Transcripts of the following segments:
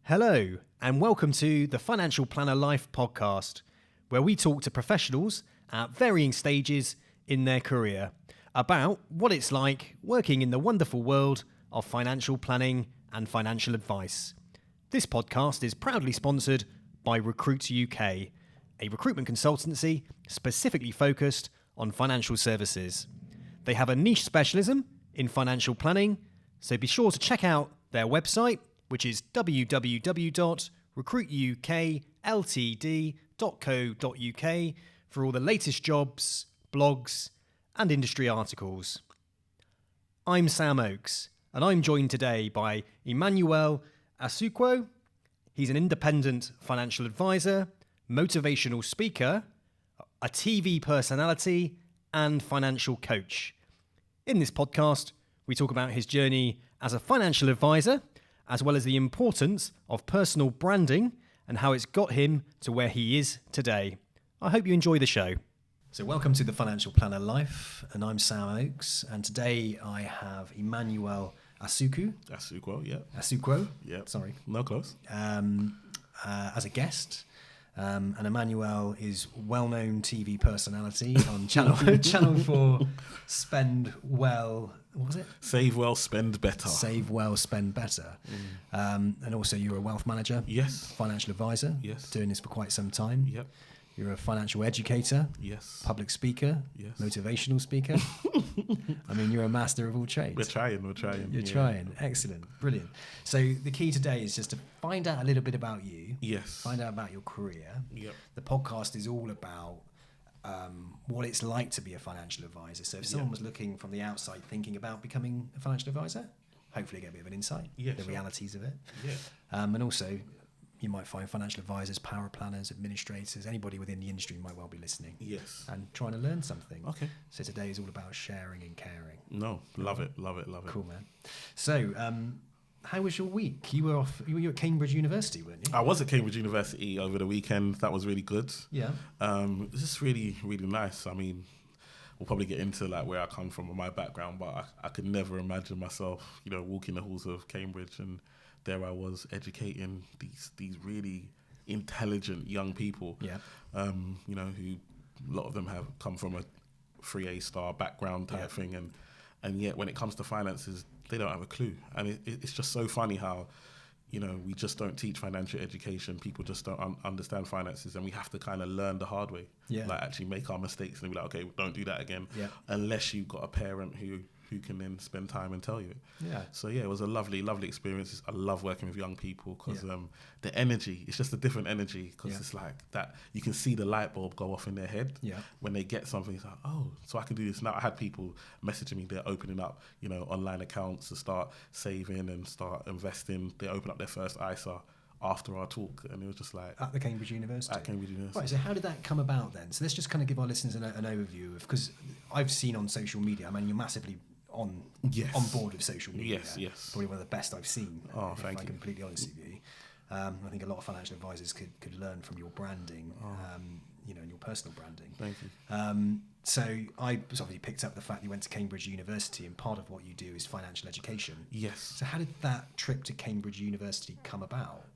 Hello, and welcome to the Financial Planner Life podcast, where we talk to professionals at varying stages in their career about what it's like working in the wonderful world of financial planning and financial advice. This podcast is proudly sponsored by Recruit UK, a recruitment consultancy specifically focused on financial services. They have a niche specialism in financial planning, so be sure to check out their website, which is www.recruitukltd.co.uk for all the latest jobs, blogs, and industry articles. I'm Sam Oakes, and I'm joined today by Emmanuel Asuquo. He's an independent financial advisor, motivational speaker, a TV personality, and financial coach. In this podcast, we talk about his journey as a financial advisor, as well as the importance of personal branding and how it's got him to where he is today. I hope you enjoy the show. So welcome to the Financial Planner Life, and I'm Sam Oakes, and today I have Emmanuel Asuquo. Asuquo, yeah. Sorry. No, close. As a guest. And Emmanuel is well-known TV personality on Channel 4, Spend Well, what was it? Save well, spend better. Save well, spend better. And also you're a wealth manager. Yes. Financial advisor. Yes. Doing this for quite some time. Yep. You're a financial educator. Yes. Public speaker. Yes. Motivational speaker. I mean, you're a master of all trades. We're trying. You're trying. Excellent. Brilliant. So the key today is just to find out a little bit about you. Yes. Find out about your career. Yep. The podcast is all about what it's like to be a financial advisor. So if someone was looking from the outside thinking about becoming a financial advisor, hopefully get a bit of an insight, the realities of it. Yeah. And also, you might find financial advisors, power planners, administrators, anybody within the industry might well be listening. Yes. And trying to learn something. Okay. So today is all about sharing and caring. No, love it. Cool, man. So, how was your week? You were at Cambridge University, weren't you? I was at Cambridge University over the weekend. That was really good. Yeah. It was just really, really nice. I mean, we'll probably get into like where I come from and my background, but I could never imagine myself, walking the halls of Cambridge, and there I was educating these really intelligent young people. Yeah. Who a lot of them have come from a 3A star background type thing, and yet when it comes to finances, they don't have a clue. And it's just so funny how, we just don't teach financial education. People just don't understand finances, and we have to kind of learn the hard way. Yeah. Like actually make our mistakes and be like, okay, don't do that again. Yeah. Unless you've got a parent who can then spend time and tell you. Yeah. So it was a lovely, lovely experience. I love working with young people because the energy, it's just a different energy because it's like that. You can see the light bulb go off in their head when they get something. It's like, oh, so I can do this now. I had people messaging me. They're opening up, online accounts to start saving and start investing. They open up their first ISA after our talk, and it was just like at the Cambridge University. Right. So how did that come about then? So let's just kind of give our listeners an overview of, because I've seen on social media. I mean, you're massively on board with social media. Yes. Probably one of the best I've seen. Oh, if thank you. I'm completely honest with you. I think a lot of financial advisors could learn from your branding, and your personal branding. Thank you. So I obviously picked up the fact you went to Cambridge University, and part of what you do is financial education. Yes. So how did that trip to Cambridge University come about?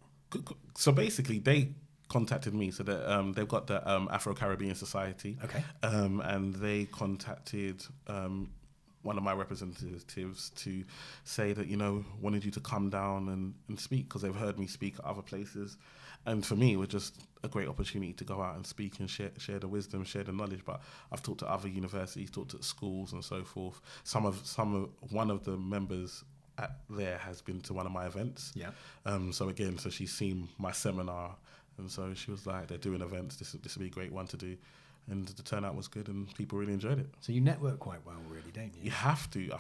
So basically, they contacted me. So that they've got the Afro-Caribbean Society. Okay. And they contacted one of my representatives to say that, wanted you to come down and speak, because they've heard me speak at other places. And for me, it was just a great opportunity to go out and speak and share the wisdom, share the knowledge. But I've talked to other universities, talked to schools and so forth. One of the members there has been to one of my events. Yeah. So she's seen my seminar, and so she was like, they're doing events. This would be a great one to do. And the turnout was good, and people really enjoyed it. So you network quite well, really, don't you? You have to.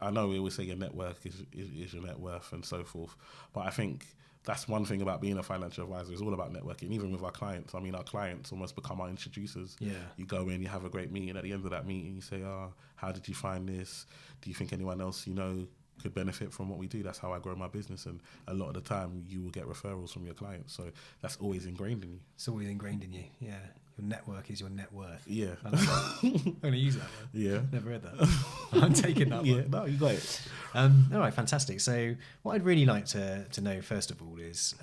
I know we always say your network is your net worth and so forth, but I think that's one thing about being a financial advisor. It's all about networking, even with our clients. I mean, our clients almost become our introducers. Yeah. You go in, you have a great meeting. At the end of that meeting, you say, how did you find this? Do you think anyone else could benefit from what we do. That's how I grow my business, and a lot of the time you will get referrals from your clients. So that's always ingrained in you. It's always ingrained in you. Yeah, your network is your net worth. Yeah, I like that. I'm going to use that one. yeah, Never heard that. I'm taking that yeah. one. No, you got it. All right, fantastic. So what I'd really like to know first of all is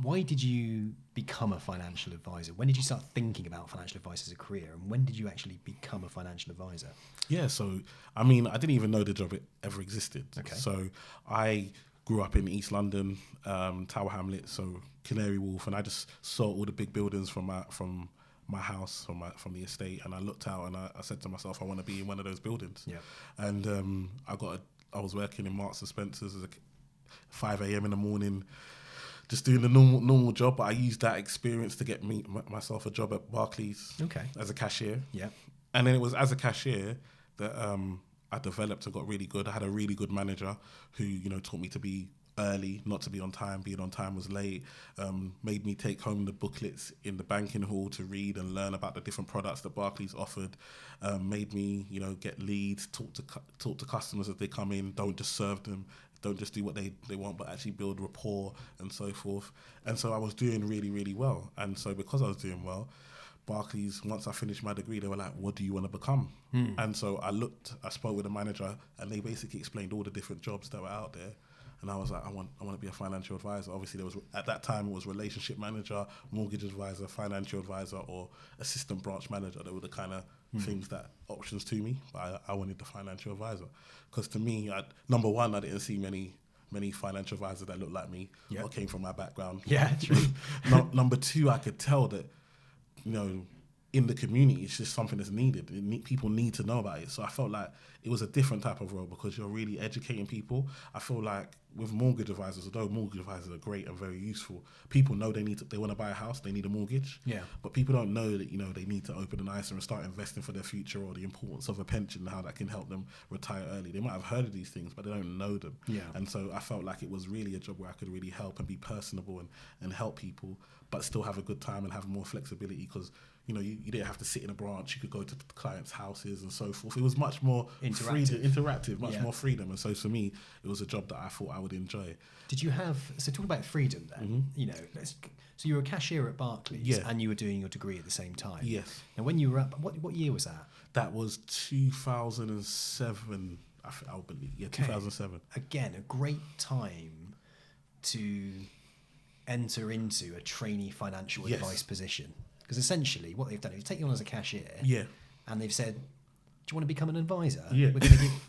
why did you become a financial advisor? When did you start thinking about financial advice as a career, and when did you actually become a financial advisor? Yeah, so I mean, I didn't even know the job ever existed. Okay. So I grew up in East London, Tower Hamlets, so Canary Wharf, and I just saw all the big buildings from my house, from the estate, and I looked out and I said to myself, I want to be in one of those buildings. Yeah. And I was working in Marks and Spencer's at 5 a.m. in the morning, just doing the normal job, but I used that experience to get myself a job at Barclays. Okay. As a cashier. Yeah. And then it was as a cashier that I developed and got really good. I had a really good manager who, taught me to be early, not to be on time. Being on time was late. Made me take home the booklets in the banking hall to read and learn about the different products that Barclays offered. Made me, get leads, talk to customers as they come in. Don't just serve them. Don't just do what they want, but actually build rapport and so forth. And so I was doing really, really well. And so because I was doing well, Barclays, once I finished my degree, they were like, what do you want to become? And so I spoke with the manager, and they basically explained all the different jobs that were out there. And I was like, I want to be a financial advisor. Obviously, there was, at that time, it was relationship manager, mortgage advisor, financial advisor, or assistant branch manager. They were the kind of things options to me. But I wanted the financial advisor. Because to me, number one, I didn't see many financial advisors that looked like me or came from my background. Yeah, true. Number two, I could tell that, in the community, it's just something that's needed. People need to know about it. So I felt like it was a different type of role because you're really educating people. I feel like with mortgage advisors, although mortgage advisors are great and very useful, people know they want to buy a house, they need a mortgage. Yeah. But people don't know that, they need to open an ISA and start investing for their future, or the importance of a pension and how that can help them retire early. They might have heard of these things, but they don't know them. Yeah. And so I felt like it was really a job where I could really help and be personable and help people, but still have a good time and have more flexibility because, you didn't have to sit in a branch. You could go to clients' houses and so forth. It was much more interactive, much more freedom. And so for me, it was a job that I thought I would enjoy. Did you have, so talk about freedom then, so you were a cashier at Barclays and you were doing your degree at the same time. Yes. And when you were up, what year was that? That was 2007, I believe. Yeah, okay. 2007. Again, a great time to enter into a trainee financial advice position. Because essentially what they've done is take you on as a cashier and they've said, do you want to become an advisor? Yeah.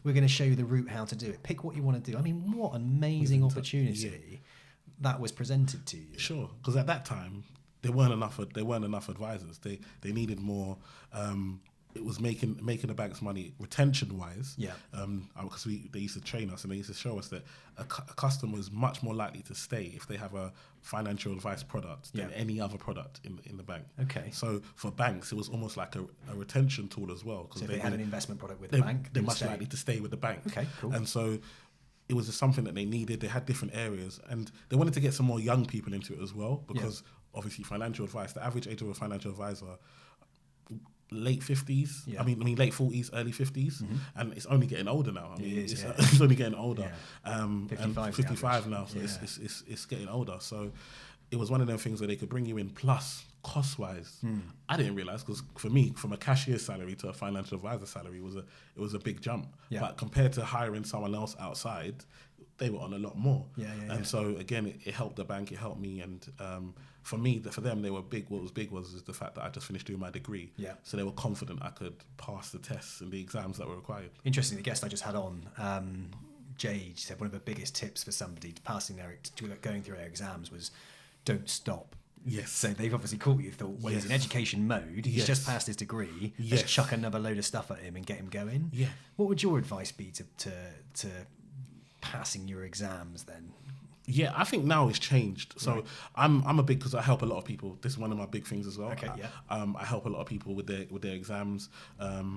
We're going to show you the route how to do it. Pick what you want to do. I mean, what an amazing opportunity that was presented to you. Sure, because at that time there weren't enough advisors. They needed more. It was making the bank's money retention wise. Yeah. Because they used to train us and they used to show us that a customer is much more likely to stay if they have a financial advice product than any other product in the bank. Okay. So for banks, it was almost like a retention tool as well. So if they had an investment product with the bank, they're much likely to stay with the bank. Okay, cool. And so it was just something that they needed. They had different areas and they wanted to get some more young people into it as well because obviously financial advice, the average age of a financial advisor, late 50s, I mean late 40s, early 50s, and it's only getting older now. I mean, it's only getting older. 55 now, so it's getting older. So it was one of them things where they could bring you in. Plus, cost-wise, I didn't realize because for me, from a cashier's salary to a financial advisor salary, it was a big jump. Yeah. But compared to hiring someone else outside, they were on a lot more. So again, it helped the bank, it helped me, and for them, they were big. What was big was the fact that I just finished doing my degree. Yeah. So they were confident I could pass the tests and the exams that were required. Interesting. The guest I just had on, Jade, said one of the biggest tips for somebody going through their exams was don't stop. Yes. So they've obviously caught you. Thought, well, he's in education mode. He's just passed his degree. Let's chuck another load of stuff at him and get him going. Yeah. What would your advice be to passing your exams then? Yeah, I think now it's changed. So I'm a big, because I help a lot of people. This is one of my big things as well. Okay, yeah. I help a lot of people with their exams.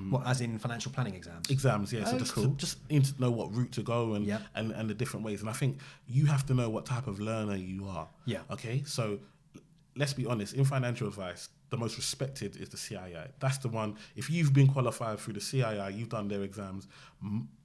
What, as in financial planning exams? Exams, yeah. Oh, so just need to know what route to go and the different ways. And I think you have to know what type of learner you are. Yeah. Okay, so let's be honest, in financial advice, the most respected is the CII. That's the one. If you've been qualified through the CII, you've done their exams,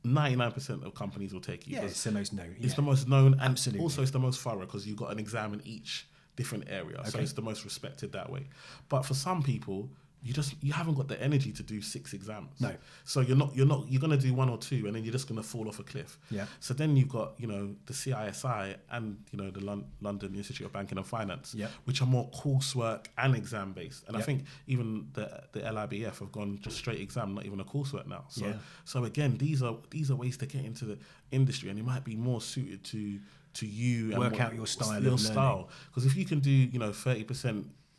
99% of companies will take you. Yeah, it's the most known. It's the most known, and Absolutely. also it's the most thorough because you've got an exam in each different area. So Okay. it's the most respected that way. But for some people, you haven't got the energy to do 6 exams. No. So you're gonna do 1 or 2 and then you're just gonna fall off a cliff. Yeah. So then you've got, the CISI and, the London Institute of Banking and Finance, Yeah. which are more coursework and exam based. And I Yeah. think even the LIBF have gone just straight exam, not even a coursework now. So Yeah. so again, these are ways to get into the industry, and it might be more suited to you and Work out your style of Your learning. style. Because if you can do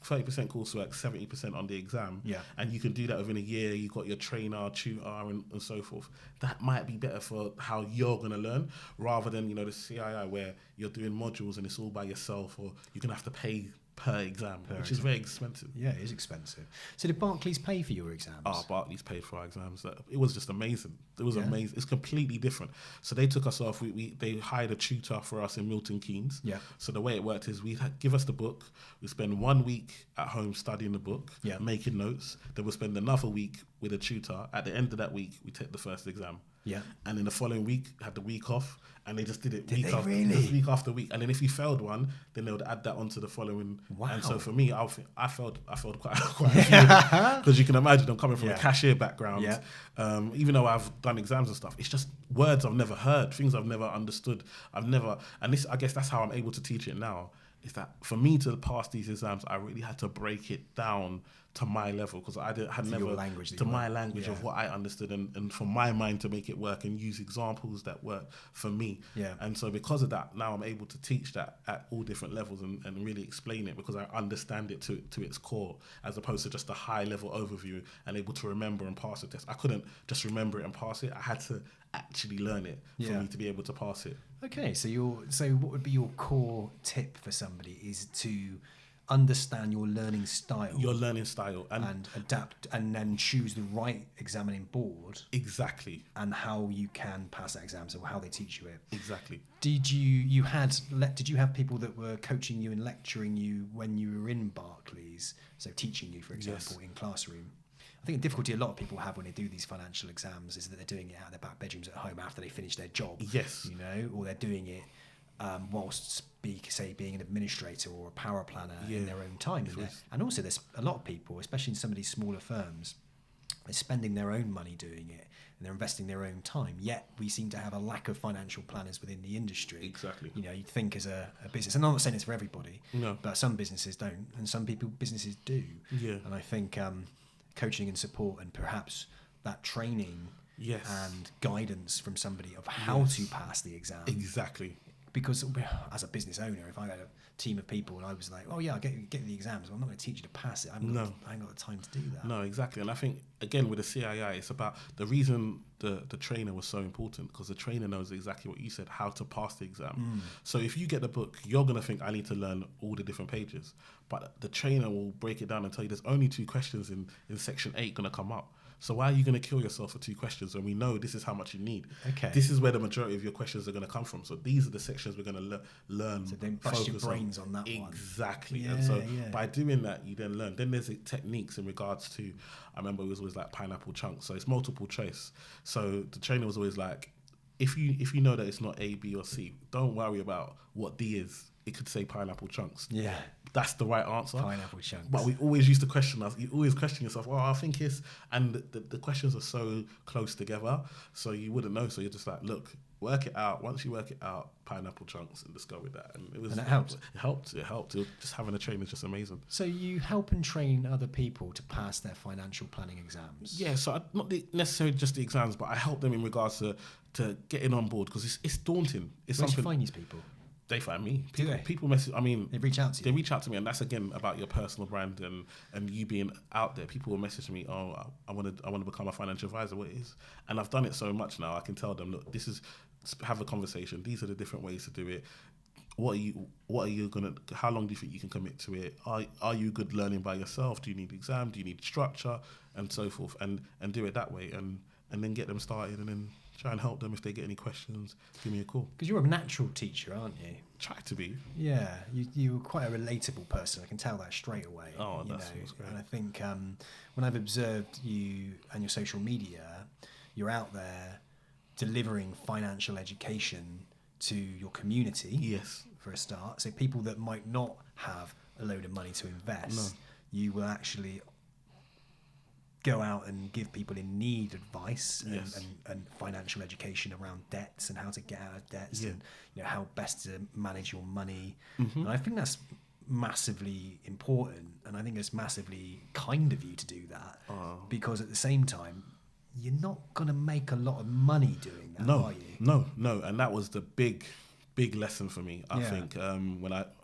30% coursework, 70% on the exam, Yeah. and you can do that within a year, you've got your trainer, tutor, and so forth. That might be better for how you're going to learn, rather than, the CII where you're doing modules and it's all by yourself, or you're going to have to pay per exam, which is very expensive. Yeah, it is expensive. So did Barclays pay for your exams? Barclays paid for our exams. It was just amazing. It was Yeah. amazing. It's completely different. So they took us off. They hired a tutor for us in Milton Keynes. Yeah. So the way it worked is give us the book. We spend 1 week at home studying the book, Yeah. making notes. Then we'll spend another week with a tutor. At the end of that week, we take the first exam. Yeah. And in the following week, had the week off, and they just did it Did week they after really? week after week. And then if you failed one, then they would add that onto the following. Wow. And so for me, I failed quite a few, because you can imagine I'm coming from Yeah. a cashier background. Yeah. Even though I've done exams and stuff, it's just words I've never heard, things I've never understood. And this, I guess that's how I'm able to teach it now. Is that for me to pass these exams, I really had to break it down to my level, because had never your language that to you my want. language Yeah. of what I understood, and for my mind to make it work and use examples that work for me. Yeah. And so because of that, now I'm able to teach that at all different levels and really explain it, because I understand it to its core, as opposed to just a high level overview and able to remember and pass the test. I couldn't just remember it and pass it. I had to actually learn it for Yeah. me to be able to pass it. Okay, so what would be your core tip for somebody is to understand your learning style, Your learning style and adapt, and then choose the right examining board exactly. and how you can pass that exam, so how they teach you it. Exactly. Did you have people that were coaching you and lecturing you when you were in Barclays, so teaching you, for example, in classroom? I think the difficulty a lot of people have when they do these financial exams is that they're doing it out of their back bedrooms at home after they finish their job. Yes. Or they're doing it whilst being an administrator or a power planner in their own time. And also there's a lot of people, especially in some of these smaller firms, they're spending their own money doing it and they're investing their own time. Yet we seem to have a lack of financial planners within the industry. Exactly. You'd think as a business, and I'm not saying it's for everybody, No. but some businesses don't, and some businesses do. Yeah. And I think coaching and support, and perhaps that training Yes. and guidance from somebody of how to pass the exam. Exactly. Because as a business owner, if I had a team of people and I was like, oh yeah, I'll get the exams, well, I'm not going to teach you to pass it. I ain't got the time to do that. No, exactly. And I think, again, with the CII, it's about the reason the trainer was so important, because the trainer knows exactly what you said, how to pass the exam. So if you get the book, you're going to think, I need to learn all the different pages. But the trainer will break it down and tell you there's only 2 questions in section 8 going to come up. So why are you going to kill yourself for 2 questions when we know this is how much you need? Okay. This is where the majority of your questions are going to come from. So these are the sections we're going to learn. So don't bust your focus brains on that one. Exactly. Yeah, And so yeah. by doing that, you then learn. Then there's techniques in regards to, I remember it was always like pineapple chunks. So it's multiple choice. So the trainer was always like, if you know that it's not A, B, or C, don't worry about what D is. It could say pineapple chunks. Yeah. That's the right answer. Pineapple chunks. But we always used to question us. You always question yourself, well, I think it's... And the questions are so close together, so you wouldn't know. So you're just like, look, work it out. Once you work it out, pineapple chunks, and just go with that. And it helped? It helped. Just having a trainer is just amazing. So you help and train other people to pass their financial planning exams? Yeah, so not necessarily just the exams, but I help them in regards to getting on board, because it's daunting. It's Where do you something... find these people? They find me. Do they? People message. I mean, They reach out to you? They reach out to me, and that's again about your personal brand and you being out there. People will message me, "Oh, I want to become a financial advisor." What it is? And I've done it so much now. I can tell them, look, this is, have a conversation. These are the different ways to do it. What are you gonna? How long do you think you can commit to it? Are you good learning by yourself? Do you need exam? Do you need structure, and so forth? And do it that way, and then get them started, and then try and help them if they get any questions. Give me a call. Because you're a natural teacher, aren't you? Try to be. Yeah, you're quite a relatable person. I can tell that straight away. Oh, that's great. And I think when I've observed you and your social media, you're out there delivering financial education to your community. Yes. For a start. So people that might not have a load of money to invest, you will actually go out and give people in need advice and financial education around debts and how to get out of debts and how best to manage your money. And I think that's massively important, and I think it's massively kind of you to do that, because at the same time you're not going to make a lot of money doing that, are you? No, and that was the big lesson for me. I think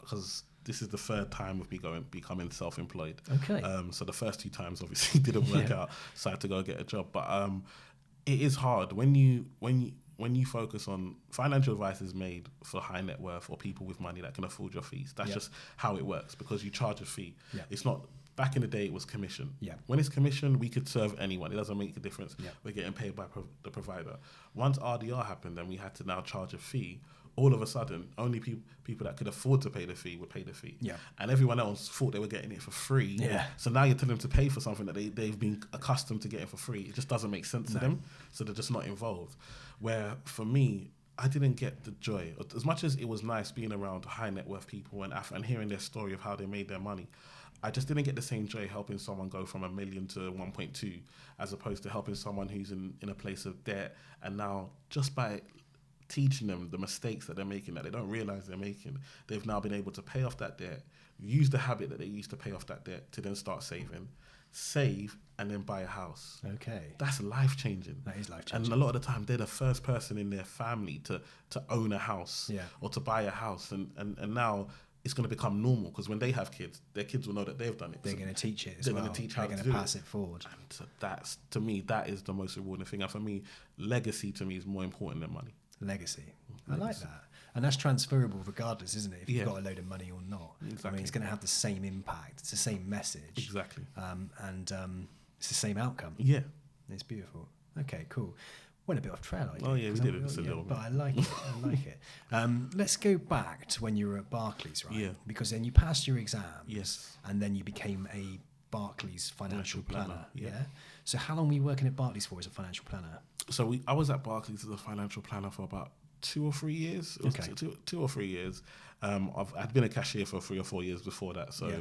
because this is the third time of me becoming self-employed. Okay. So the first 2 times obviously didn't work out, so I had to go get a job. But it is hard when you focus on financial advice is made for high net worth or people with money that can afford your fees. That's just how it works, because you charge a fee. Yeah. It's not. Back in the day, it was commission. Yeah. When it's commission, we could serve anyone. It doesn't make a difference. Yeah. We're getting paid by the provider. Once RDR happened, and we had to now charge a fee, all of a sudden, only people that could afford to pay the fee would pay the fee. Yeah. And everyone else thought they were getting it for free. Yeah. So now you're telling them to pay for something that they've been accustomed to getting for free. It just doesn't make sense to them. So they're just not involved. Where for me, I didn't get the joy. As much as it was nice being around high net worth people and hearing their story of how they made their money, I just didn't get the same joy helping someone go from 1 million to 1.2, as opposed to helping someone who's in a place of debt, and now just by teaching them the mistakes that they're making that they don't realize they're making, they've now been able to pay off that debt, use the habit that they used to pay off that debt to then start save, and then buy a house. Okay. That's life-changing. That is life-changing. And a lot of the time, they're the first person in their family to own a house or to buy a house. And now it's going to become normal, because when they have kids, their kids will know that they've done it. They're going to teach it as well. They're going to teach how to do it. They're going to pass it forward. And so that's, to me, that is the most rewarding thing. And for me, legacy to me is more important than money. Legacy. I like that. And that's transferable regardless, isn't it? If you've got a load of money or not. Exactly. I mean, it's going to have the same impact. It's the same message. Exactly. And it's the same outcome. Yeah. It's beautiful. Okay, cool. Went a bit off trail, I did. Oh, yeah, we did it just a little bit. But I like it. I like it. Let's go back to when you were at Barclays, right? Yeah. Because then you passed your exams. Yes. And then you became a Barclays financial planner. Yeah. So how long were you working at Barclays for as a financial planner? So I was at Barclays as a financial planner for about 2 or 3 years. Okay. 2 or 3 years. I'd been a cashier for 3 or 4 years before that, so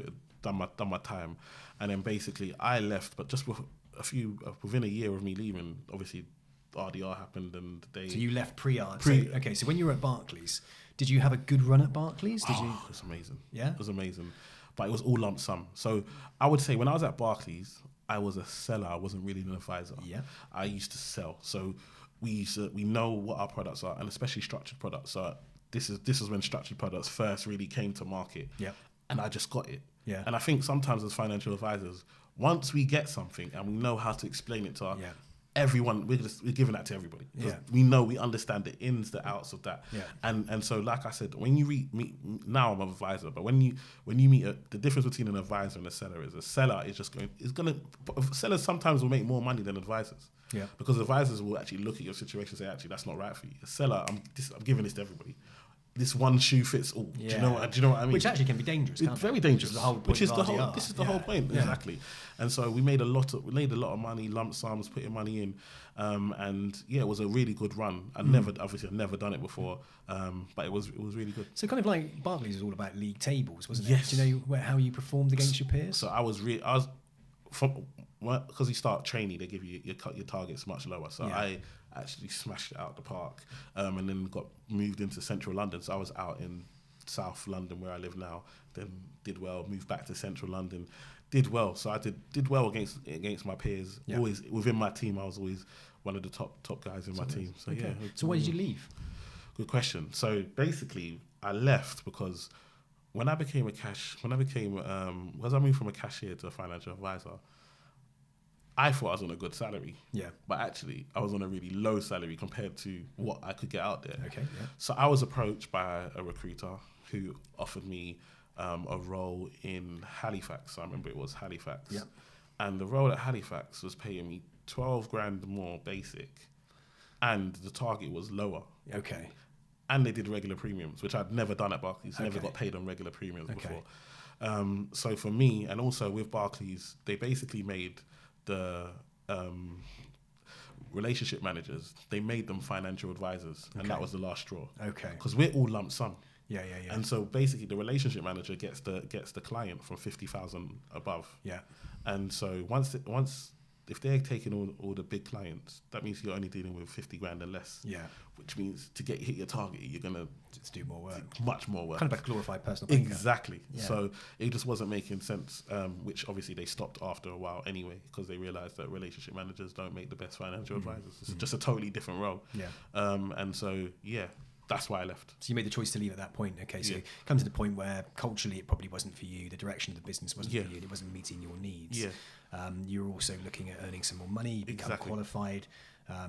done my time, and then basically I left. But just within a year of me leaving, obviously RDR happened, and So you left pre-art. So when you were at Barclays, did you have a good run at Barclays? It was amazing. Yeah, it was amazing, but it was all lump sum. So I would say when I was at Barclays, I was a seller. I wasn't really an advisor. Yeah, I used to sell. So we know what our products are, and especially structured products. So this is when structured products first really came to market. Yeah, and I just got it. Yeah, and I think sometimes as financial advisors, once we get something and we know how to explain it to everyone, we're giving that to everybody. We understand the ins, the outs of that. Yeah. And so, like I said, when you meet, now I'm an advisor, but when you meet the difference between an advisor and a seller is a seller sellers sometimes will make more money than advisors. Yeah. Because advisors will actually look at your situation and say, actually, that's not right for you. A seller, I'm giving this to everybody. This one shoe fits all. Yeah. Do you know what I mean? Which actually can be dangerous. It's very dangerous. Which is the whole point. Yeah. Exactly. And so we made a lot of money, lump sums, putting money in, and it was a really good run. I'd never done it before, but it was really good. So kind of like Barclays was all about league tables, wasn't it? Yes. Do you know how you performed against your peers? So because you start training, they give you your targets much lower. So I actually smashed it out the park, and then got moved into central London. So I was out in South London where I live now. Then did well, moved back to central London, did well. So I did well against my peers. Yeah. Always within my team, I was always one of the top guys in my team. So okay. So why did you leave? Good question. So basically, I left because when I moved from a cashier to a financial advisor, I thought I was on a good salary. Yeah. But actually, I was on a really low salary compared to what I could get out there. Okay. Yeah. So I was approached by a recruiter who offered me a role in Halifax. I remember it was Halifax. Yeah. And the role at Halifax was paying me 12 grand more basic and the target was lower. Okay. And they did regular premiums, which I'd never done at Barclays. Never Okay. got paid on regular premiums Okay. before. So for me, and also with Barclays, they basically made the relationship managers, they made them financial advisors, and that was the last straw. Okay. Because we're all lump sum. Yeah. And so basically, the relationship manager gets the client from 50,000 above. Yeah. And so once if they're taking all the big clients, that means you're only dealing with 50 grand and less. Yeah. Which means to hit your target, you're gonna do more work. Much more work. Kind of like a glorified personal banker. Exactly. Yeah. So it just wasn't making sense, which obviously they stopped after a while anyway, because they realized that relationship managers don't make the best financial advisors. It's just a totally different role. Yeah. And so, yeah, that's why I left. So you made the choice to leave at that point. Okay, so Yeah. it comes to the point where culturally it probably wasn't for you. The direction of the business wasn't Yeah. for you. And it wasn't meeting your needs. Yeah. You were also looking at earning some more money. You become Exactly. qualified.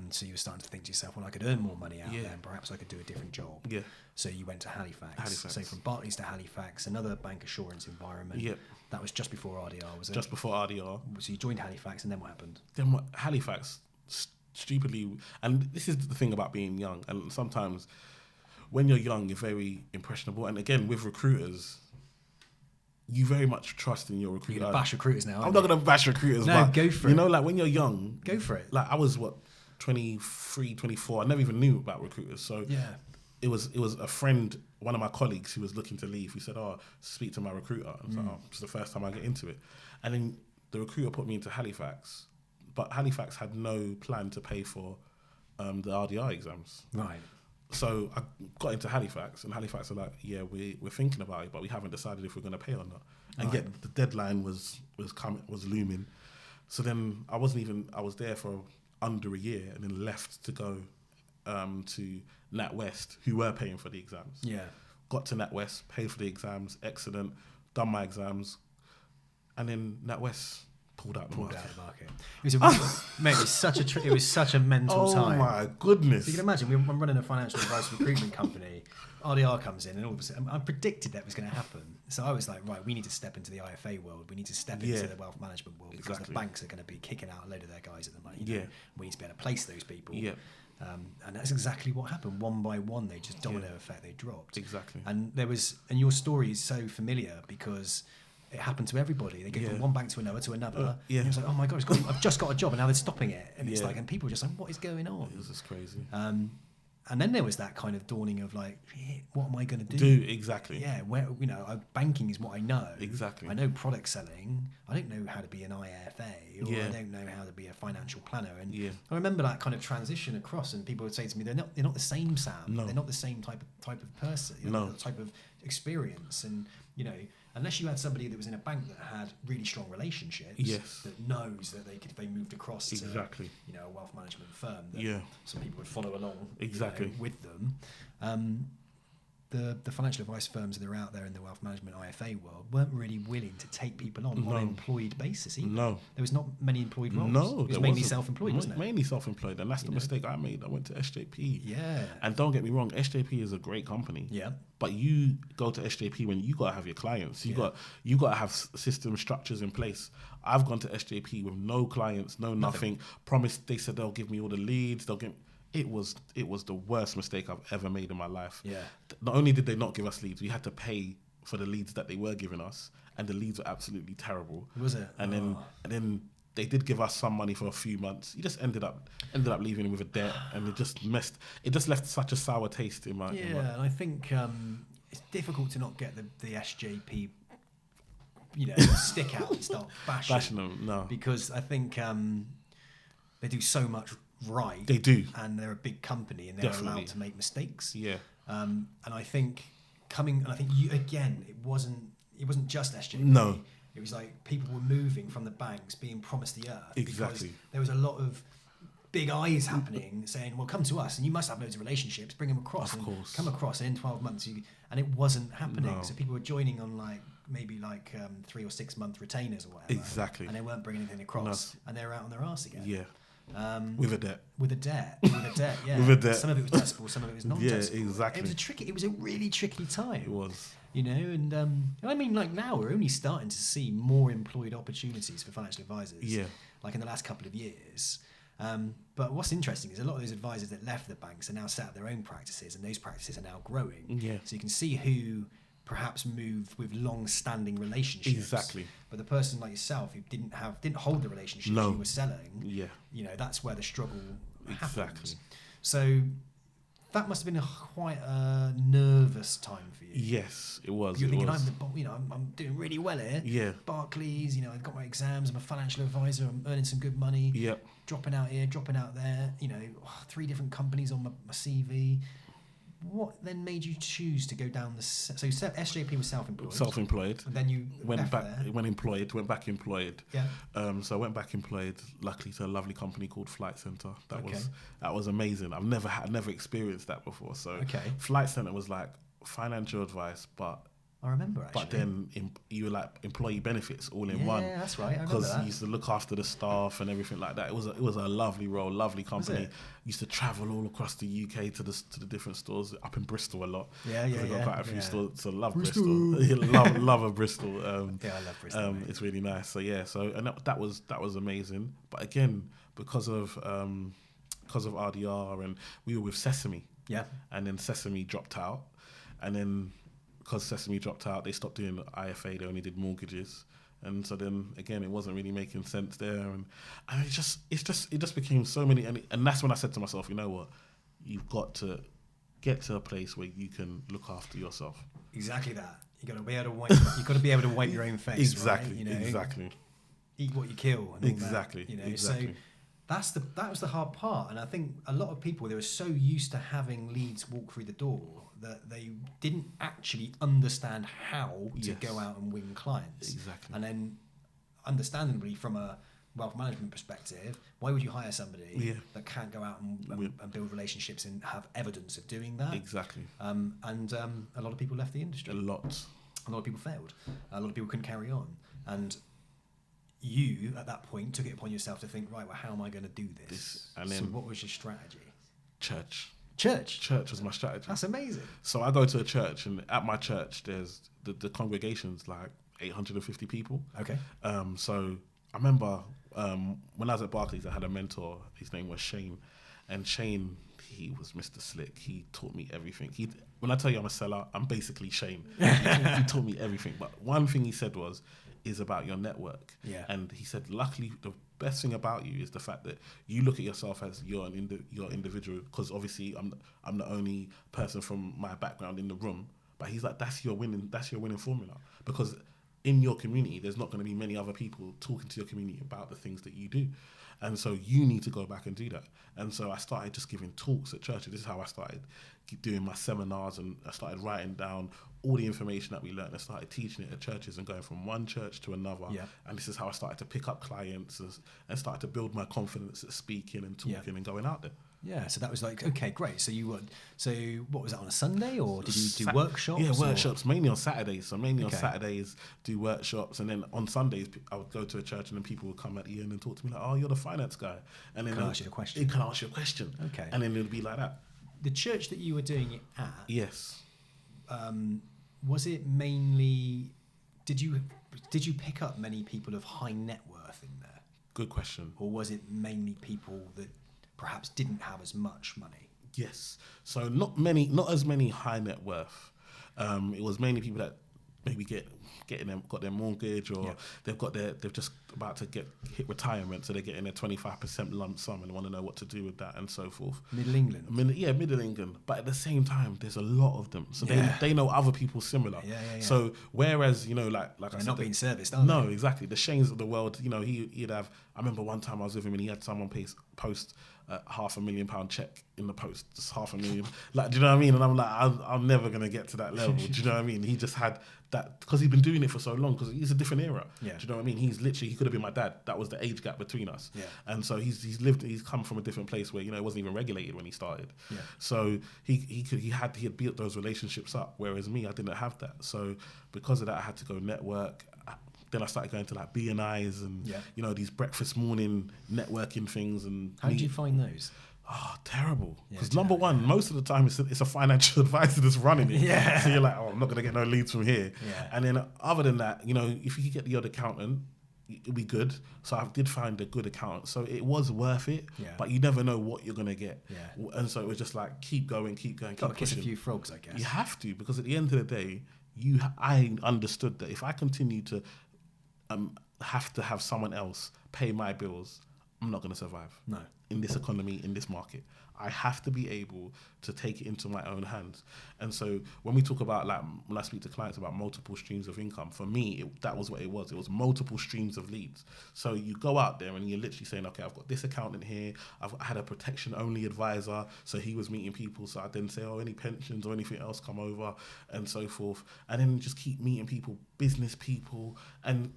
So you were starting to think to yourself, well, I could earn more money out Yeah. there and perhaps I could do a different job. Yeah. So you went to Halifax. Halifax. So from Barclays to Halifax, another bank assurance environment. Yeah. That was just before RDR, was it? Just before RDR. So you joined Halifax, and then what happened? Then Halifax, stupidly, and this is the thing about being young, and sometimes when you're young, you're very impressionable. And again, with recruiters, you very much trust in your recruiter. You're going to bash recruiters now, I'm not going to bash recruiters, No, but go for you it. know, like when you're young, Go for it. like I was 23, 24. I never even knew about recruiters. So Yeah. it was a friend, one of my colleagues who was looking to leave, who said, speak to my recruiter. And I was like, it's the first time I get into it. And then the recruiter put me into Halifax, but Halifax had no plan to pay for the RDR exams. Right. So I got into Halifax, and Halifax are like, yeah, we're thinking about it, but we haven't decided if we're going to pay or not. And Right. yet the deadline was looming. So then I was there for under a year, and then left to go to NatWest, who were paying for the exams. Yeah. Got to NatWest, paid for the exams, excellent, done my exams, and then NatWest pulled out the market. Out of the market. It was mate, it was such a mental time. Oh my goodness. So you can imagine, I'm running a financial advice recruitment company. RDR comes in, and all of a sudden, I predicted that was going to happen. So I was like, right, we need to step into the IFA world. We need to step into the wealth management world, because the banks are going to be kicking out a load of their guys at the moment. You know, we need to be able to place those people. Yeah. And that's exactly what happened. One by one, they just domino effect. They dropped. Exactly. And your story is so familiar because it happened to everybody. They go from one bank to another to another. And it was like, oh my God, I've just got a job, and now they're stopping it. And it's like, and people are just like, what is going on? It was just crazy. And then there was that kind of dawning of like, shit, what am I going to do? Exactly. Yeah, banking is what I know. Exactly. I know product selling. I don't know how to be an IFA, or I don't know how to be a financial planner. And I remember that kind of transition across, and people would say to me, they're not the same, Sam. No. They're not the same type of person. The type of experience. And unless you had somebody that was in a bank that had really strong relationships, that knows that if they moved across to a wealth management firm, that some people would follow along with them. The financial advice firms that are out there in the wealth management IFA world weren't really willing to take people on an employed basis either. No. There was not many employed roles. No. It was mainly self-employed, wasn't it? Mainly self-employed, and that's the mistake I made. I went to SJP. Yeah. And don't get me wrong, SJP is a great company. Yeah. But you go to SJP when you gotta have your clients. You gotta have system structures in place. I've gone to SJP with no clients, nothing. Promised, they said they'll give me all the leads. It was the worst mistake I've ever made in my life. Yeah. Not only did they not give us leads, we had to pay for the leads that they were giving us, and the leads were absolutely terrible. Was it? And then they did give us some money for a few months. You just ended up leaving with a debt, and it just left such a sour taste in my. And I think it's difficult to not get the SJP, stick out and start bashing them. No, because I think they do so much right. They do, and they're a big company, and they're allowed to make mistakes. Yeah. And I think you again, it wasn't just SJP. No. It was like people were moving from the banks, being promised the earth. Exactly. Because there was a lot of big eyes happening, saying, "Well, come to us, and you must have loads of relationships. Bring them across, of course. Come across, and in 12 months, and it wasn't happening. No. So people were joining on maybe 3 or 6 month retainers or whatever. Exactly. And they weren't bringing anything across, and they were out on their arse again. Yeah. With a debt. Yeah. With a debt. Some of it was testable, some of it was non-testable. Yeah, exactly. It was a really tricky time. It was. And I mean, now we're only starting to see more employed opportunities for financial advisors. Yeah. Like in the last couple of years. But what's interesting is a lot of those advisors that left the banks are now set up their own practices, and those practices are now growing. Yeah. So you can see who perhaps moved with long-standing relationships. Exactly. But the person like yourself who didn't hold the relationships you were selling, that's where the struggle happens. Exactly. So that must have been quite a nervous time for you. Yes, it was. You're thinking, I'm doing really well here. Yeah. Barclays, I've got my exams, I'm a financial advisor, I'm earning some good money. Yeah. Dropping out here, dropping out there. 3 different companies on my CV. What then made you choose to go down the... So SJP was self-employed. Self-employed. And then you went back employed. Yeah. So I went back employed, luckily to a lovely company called Flight Centre. That was amazing. I've never experienced that before. So Flight Centre was like financial advice, but I remember actually. But then you were like employee benefits all in one. Yeah, that's right. I remember Because that. you used to look after the staff and everything like that. It was a lovely role, lovely company. Used to travel all across the UK to the different stores up in Bristol a lot. Yeah. Got quite a few stores. So love Bristol. love Bristol. I love Bristol. It's really nice. So and that was amazing. But again, because of RDR and we were with Sesame. Yeah. And then Sesame dropped out, and then because Sesame dropped out, they stopped doing IFA. They only did mortgages, and so then again, it wasn't really making sense there. And it just became so many. And that's when I said to myself, you know what, you've got to get to a place where you can look after yourself. Exactly that. You got to be able to wipe. You got to be able to wipe your own face. Exactly. Right? Exactly. Eat what you kill. And exactly. All that, Exactly. So that was the hard part, and I think a lot of people, they were so used to having leads walk through the door that they didn't actually understand how to go out and win clients. Exactly. And then, understandably, from a wealth management perspective, why would you hire somebody that can't go out and build relationships and have evidence of doing that? Exactly. And a lot of people left the industry. A lot of people failed. A lot of people couldn't carry on. And you, at that point, took it upon yourself to think, right, well, how am I going to do this? And then, so what was your strategy? Church was my strategy. That's amazing. So I go to a church, and at my church, there's the congregation's like 850 people. Okay. So I remember when I was at Barclays, I had a mentor. His name was Shane, and Shane, he was Mr. Slick. He taught me everything. When I tell you I'm a seller, I'm basically Shane. He taught me everything. But one thing he said is about your network. Yeah. And he said, luckily, the best thing about you is the fact that you look at yourself as you're an individual, because obviously I'm the only person from my background in the room. But he's like, that's your winning formula, because in your community there's not going to be many other people talking to your community about the things that you do, and so you need to go back and do that. And so I started just giving talks at churches. This is how I started doing my seminars, and I started writing down all the information that we learned. I started teaching it at churches and going from one church to another. Yeah. And this is how I started to pick up clients and started to build my confidence at speaking and talking and going out there. Yeah, so that was like, okay, great. So what was that, on a Sunday, or did you do workshops? Yeah, workshops, mainly on Saturdays. So mainly on Saturdays, do workshops. And then on Sundays, I would go to a church and then people would come at the end and talk to me like, oh, you're the finance guy. And then Can I ask you a question? Can I ask you a question? Okay. And then it would be like that. The church that you were doing it at, yes. Was it mainly, did you pick up many people of high net worth in there? Good question. Or was it mainly people that perhaps didn't have as much money? Yes. So not as many high net worth. It was mainly people that maybe got their mortgage, or they've just about to hit retirement, so they're getting their 25% lump sum and want to know what to do with that and so forth. Middle England. Middle England. But at the same time, there's a lot of them, so they know other people similar. Yeah. So whereas like they're I said, not being serviced, are they? No, exactly. The Shanes of the world. He'd have. I remember one time I was with him and he had someone post £500,000 check in the post, just $500,000. Like, do you know what I mean? And I'm like, I'm never gonna get to that level. Do you know what I mean? He just had that because he's been doing it for so long. Because he's a different era. Yeah. Do you know what I mean? He could have been my dad. That was the age gap between us. Yeah. And so he's come from a different place where it wasn't even regulated when he started. Yeah. So he had built those relationships up, whereas me, I didn't have that. So because of that, I had to go network. Then I started going to like B&Is and these breakfast morning networking things. And how did you find those? Oh, terrible. Because number one, most of the time it's a financial advisor that's running it. Yeah. So you're like, oh, I'm not going to get no leads from here. Yeah. And then other than that, if you could get the odd accountant, it'll be good. So I did find a good accountant. So it was worth it, Yeah. but you never know what you're going to get. Yeah. And so it was just like, keep going, keep Got to kiss a pushing. few frogs, I guess. You have to, because at the end of the day, I understood that if I continue to have to have someone else pay my bills, I'm not going to survive. No. In this economy, in this market, I have to be able to take it into my own hands. And so when we talk about, like, when I speak to clients about multiple streams of income, for me, that was what it was. It was multiple streams of leads. So you go out there and you're literally saying, okay, I've got this accountant here. I had a protection only advisor. So he was meeting people. So I then say, oh, any pensions or anything else come over, and so forth. And then just keep meeting people, business people, and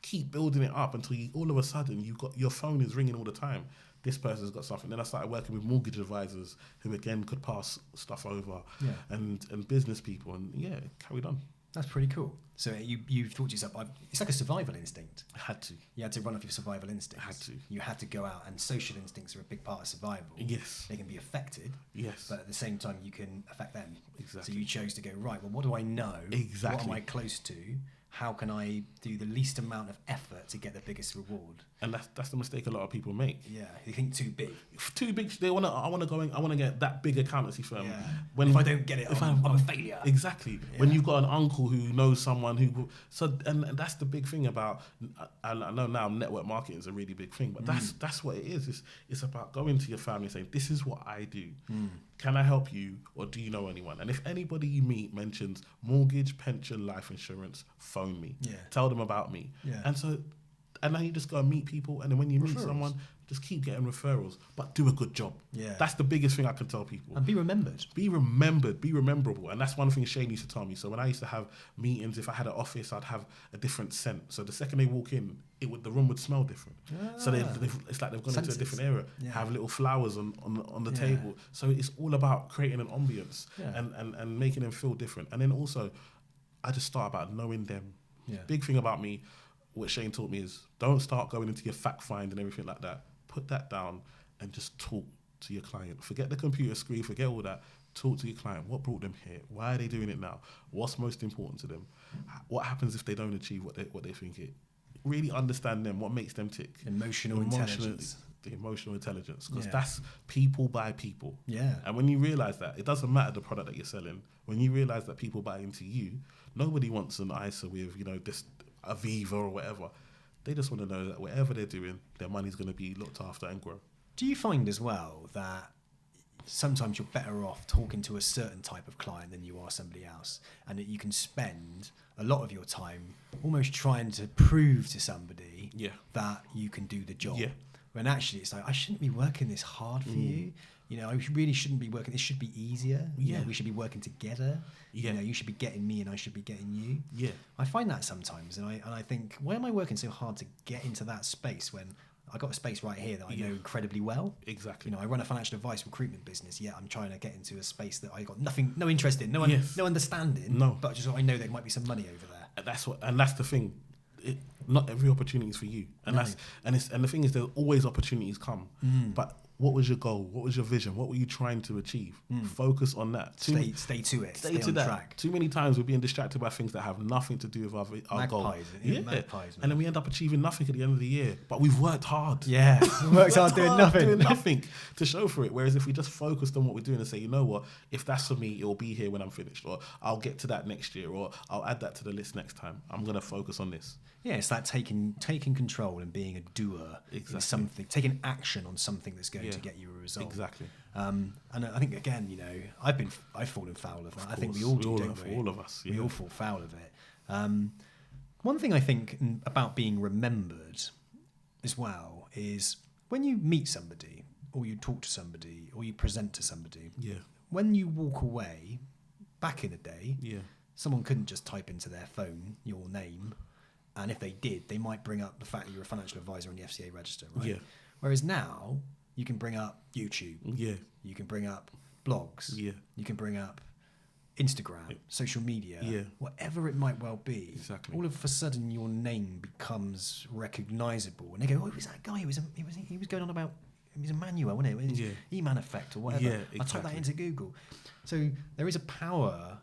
keep building it up until all of a sudden your phone is ringing all the time. This person's got something. Then I started working with mortgage advisors who again could pass stuff over, and business people, and carried on. That's pretty cool. So you've thought to yourself, it's like a survival instinct. I had to. You had to run off your survival instincts. I had to. You had to go out, and social instincts are a big part of survival. Yes. They can be affected. Yes. But at the same time, you can affect them. Exactly. So you chose to go, right, well, what do I know? Exactly. What am I close to? How can I do the least amount of effort to get the biggest reward? And that's the mistake a lot of people make. Yeah, they think too big. Too big. I want to get that big accountancy firm. Yeah. When if I don't get it, I'm a failure. Exactly. Yeah. When you've got an uncle who knows someone who, and that's the big thing about. I know now network marketing is a really big thing, but that's what it is. It's about going to your family and saying, this is what I do. Can I help you, or do you know anyone? And if anybody you meet mentions mortgage, pension, life insurance, phone me. Yeah. Tell them about me. Yeah. And then you just go and meet people, and then when you meet someone, just keep getting referrals, but do a good job. Yeah. That's the biggest thing I can tell people. And be remembered. Be remembered, be rememberable. And that's one thing Shane used to tell me. So when I used to have meetings, if I had an office, I'd have a different scent. So the second they walk in, the room would smell different. So it's like they've gone into a different area. Yeah. Have little flowers on the table. So it's all about creating an ambience and making them feel different. And then also, I just start about knowing them. Yeah. Big thing about me, what Shane taught me is, don't start going into your fact find and everything like that. Put that down and just talk to your client. Forget the computer screen, forget all that. Talk to your client. What brought them here? Why are they doing it now? What's most important to them? What happens if they don't achieve what they think it? Really understand them, what makes them tick. Emotional intelligence. The emotional intelligence, because that's people buy people. Yeah. And when you realise that, it doesn't matter the product that you're selling. When you realise that people buy into you, nobody wants an ISA with, this Aviva or whatever. They just want to know that whatever they're doing, their money's going to be looked after and grow. Do you find as well that sometimes you're better off talking to a certain type of client than you are somebody else, and that you can spend a lot of your time almost trying to prove to somebody that you can do the job? Yeah. When actually it's like, I shouldn't be working this hard for you. I really shouldn't be working. This should be easier. We should be working together. You should be getting me and I should be getting you. Yeah. I find that sometimes, and I think, why am I working so hard to get into that space when I got a space right here that I know incredibly well? Exactly. I run a financial advice recruitment business. Yeah, I'm trying to get into a space that I got no interest in, no understanding. No. But just I know there might be some money over there. That's the thing. Not every opportunity is for you, and the thing is, there's always opportunities come. But what was your goal? What was your vision? What were you trying to achieve? Focus on that. Stay to it. Stay on track. Too many times we're being distracted by things that have nothing to do with our goal. Magpies, and then we end up achieving nothing at the end of the year. But we've worked hard. Yeah, we worked hard doing nothing to show for it. Whereas if we just focused on what we're doing and say, you know what, if that's for me, it will be here when I'm finished, or I'll get to that next year, or I'll add that to the list next time. I'm going to focus on this. Yeah, it's like taking control and being a doer in something, taking action on something that's going to get you a result. Exactly. And I think, again, I've fallen foul of that. I think we all do, don't we? All of us. Yeah. We all fall foul of it. One thing I think about being remembered as well is when you meet somebody, or you talk to somebody, or you present to somebody, when you walk away, back in the day, someone couldn't just type into their phone your name. And if they did, they might bring up the fact that you're a financial advisor on the FCA register, right? Yeah. Whereas now, you can bring up YouTube. Yeah. You can bring up blogs. Yeah. You can bring up Instagram, social media, whatever it might well be. Exactly. All of a sudden, your name becomes recognisable, and they go, "Oh, it was that guy. He was going on about. It was Emmanuel, wasn't it? It was E-Man effect or whatever." Yeah, I typed that into Google. So there is a power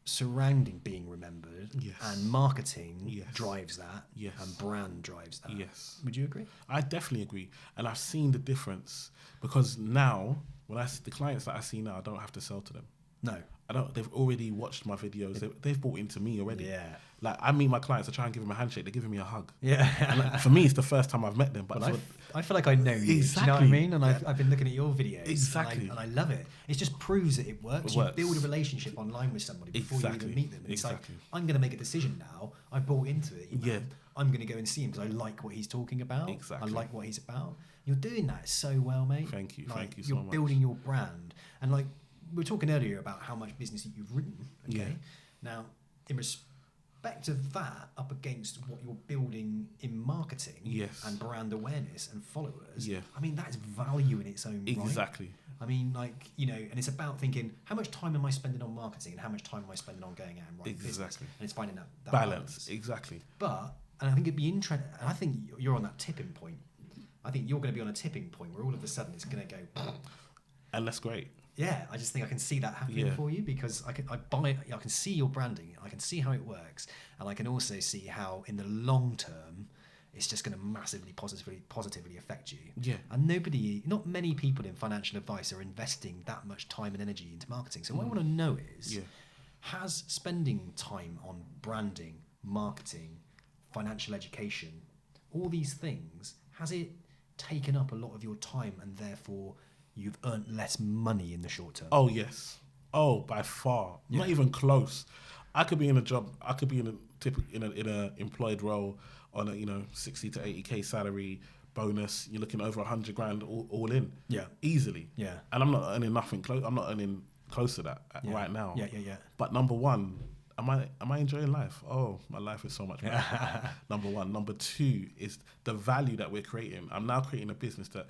surrounding being remembered, Yes. and marketing Yes. drives that, Yes. and brand drives that. Yes. Would you agree? I definitely agree, and I've seen the difference because now the clients that I see now, I don't have to sell to them. No. I don't. They've already watched my videos. They've bought into me already. Yeah. Like I meet my clients, I try and give them a handshake. They're giving me a hug. Yeah. And like, for me, it's the first time I've met them. But I feel like I know you. Exactly. Do you know what I mean? And I've been looking at your videos. Exactly. And I love it. It just proves that it works. It works. You build a relationship online with somebody before you even meet them. And it's like, I'm going to make a decision now. I bought into it. Yeah. I'm going to go and see him because I like what he's talking about. Exactly. I like what he's about. You're doing that so well, mate. Thank you. Like, Thank you so you're much. building your brand. And like, we were talking earlier about how much business you've written. Okay. Yeah. Now, in respect of that, up against what you're building in marketing, Yes. and brand awareness and followers, Yeah. I mean, that's value in its own right. Exactly. I mean, like, you know, and it's about thinking, how much time am I spending on marketing and how much time am I spending on going out and writing business? Exactly. And it's finding that Balance. Exactly. But, and I think it'd be interesting, and I think you're on that tipping point. I think you're going to be on a tipping point where all of a sudden it's going to go... And that's great. Yeah, I just think I can see that happening for you because I can see your branding, I can see how it works, and I can also see how in the long term it's just going to massively positively affect you. Yeah. And not many people in financial advice are investing that much time and energy into marketing. So what I want to know is, has spending time on branding, marketing, financial education, all these things, has it taken up a lot of your time and therefore you've earned less money in the short term? Oh yes. Oh, by far. Not even close. I could be in a job. I could be in a employed role on a 60 to 80k salary, bonus. You're looking over 100 grand all in. Yeah. Easily. Yeah. And I'm not earning nothing close. I'm not earning close to that right now. Yeah. But number one, am I enjoying life? Oh, my life is so much better. Number one. Number two is the value that we're creating. I'm now creating a business that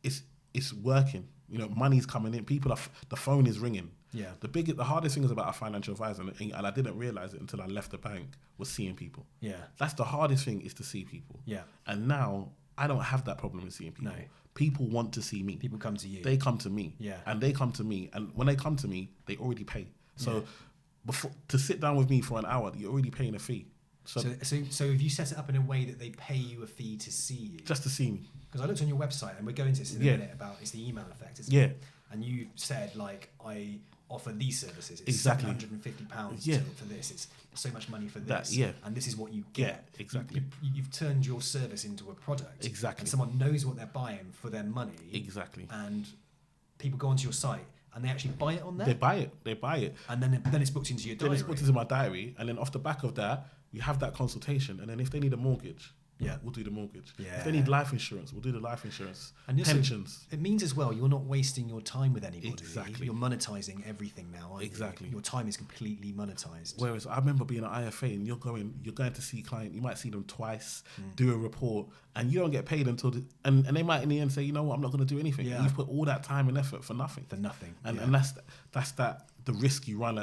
it's working. Money's coming in. The phone is ringing. Yeah. The hardest thing is about a financial advisor, and I didn't realize it until I left the bank, was seeing people. Yeah. That's the hardest thing, is to see people. Yeah. And now I don't have that problem with seeing people. No. People want to see me. People come to you. They come to me. Yeah. And they come to me, and when they come to me, they already pay. So to sit down with me for an hour, you're already paying a fee. So have you set it up in a way that they pay you a fee to see you? just to see me. Because I looked on your website, and we're going to this in a minute about it's the email effect, isn't Yeah. it? And you said, like, I offer these services. It's Exactly. £750 for this. It's so much money for this. And this is what you get. Yeah, exactly. You've turned your service into a product. Exactly. And someone knows what they're buying for their money. Exactly. And people go onto your site and they actually buy it on there. They buy it. And then it's booked into your diary. Then it's booked into my diary, and then off the back of that, we have that consultation, and then if they need a mortgage, we'll do the mortgage. Yeah. If they need life insurance, we'll do the life insurance. And pensions. It means as well, you're not wasting your time with anybody. Exactly. You're monetizing everything now, aren't Exactly. you? Your time is completely monetized. Whereas I remember being an IFA, and you're going to see a client, you might see them twice, do a report, and you don't get paid until and they might in the end say, you know what, I'm not going to do anything. Yeah. You've put all that time and effort for nothing. And that's the risk you run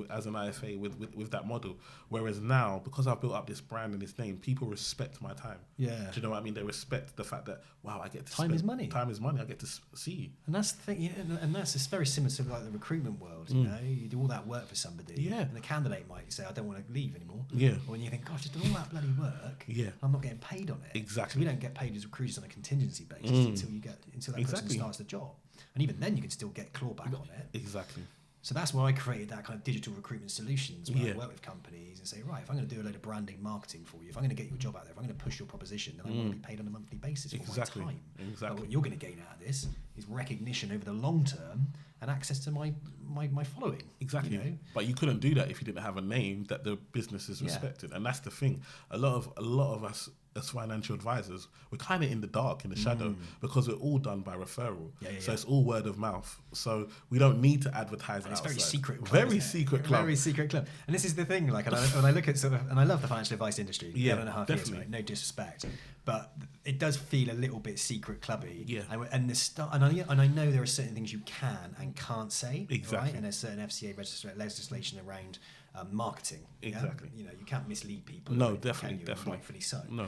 as an IFA with that model. Whereas now, because I've built up this brand and this name, people respect my time. Yeah. Do you know what I mean? They respect the fact that, wow, I get to Time is money. Time is money. I get to see you. And that's the thing, and that's it's very similar to like the recruitment world. You know, you do all that work for somebody, and the candidate might say, "I don't want to leave anymore." Yeah. Or when you think, "Gosh, just done all that bloody work, I'm not getting paid on it." Exactly. So we don't get paid as recruiters on a contingency basis until that person starts the job, and even then you can still get clawback on it. Exactly. So that's why I created that kind of digital recruitment solutions where I work with companies and say, right, if I'm going to do a load of branding marketing for you, if I'm going to get your job out there, if I'm going to push your proposition, then I want to be paid on a monthly basis for my time. Exactly. But what you're going to gain out of this is recognition over the long term and access to my following. Exactly. You know? But you couldn't do that if you didn't have a name that the business is respected. And that's the thing. A lot of us as financial advisors, we're kind of in the dark, in the shadow, because we're all done by referral. So it's all word of mouth. So we don't need to advertise outside. It's very secret club. Very secret club. Very secret club. And this is the thing, like, when I look at and I love the financial advice industry, 11.5 years, right? No disrespect. But it does feel a little bit secret clubby. Yeah. And I know there are certain things you can and can't say. Exactly. Right? And there's certain FCA legislation around marketing. Exactly. You know, you can't mislead people. No, definitely. Rightfully so. No.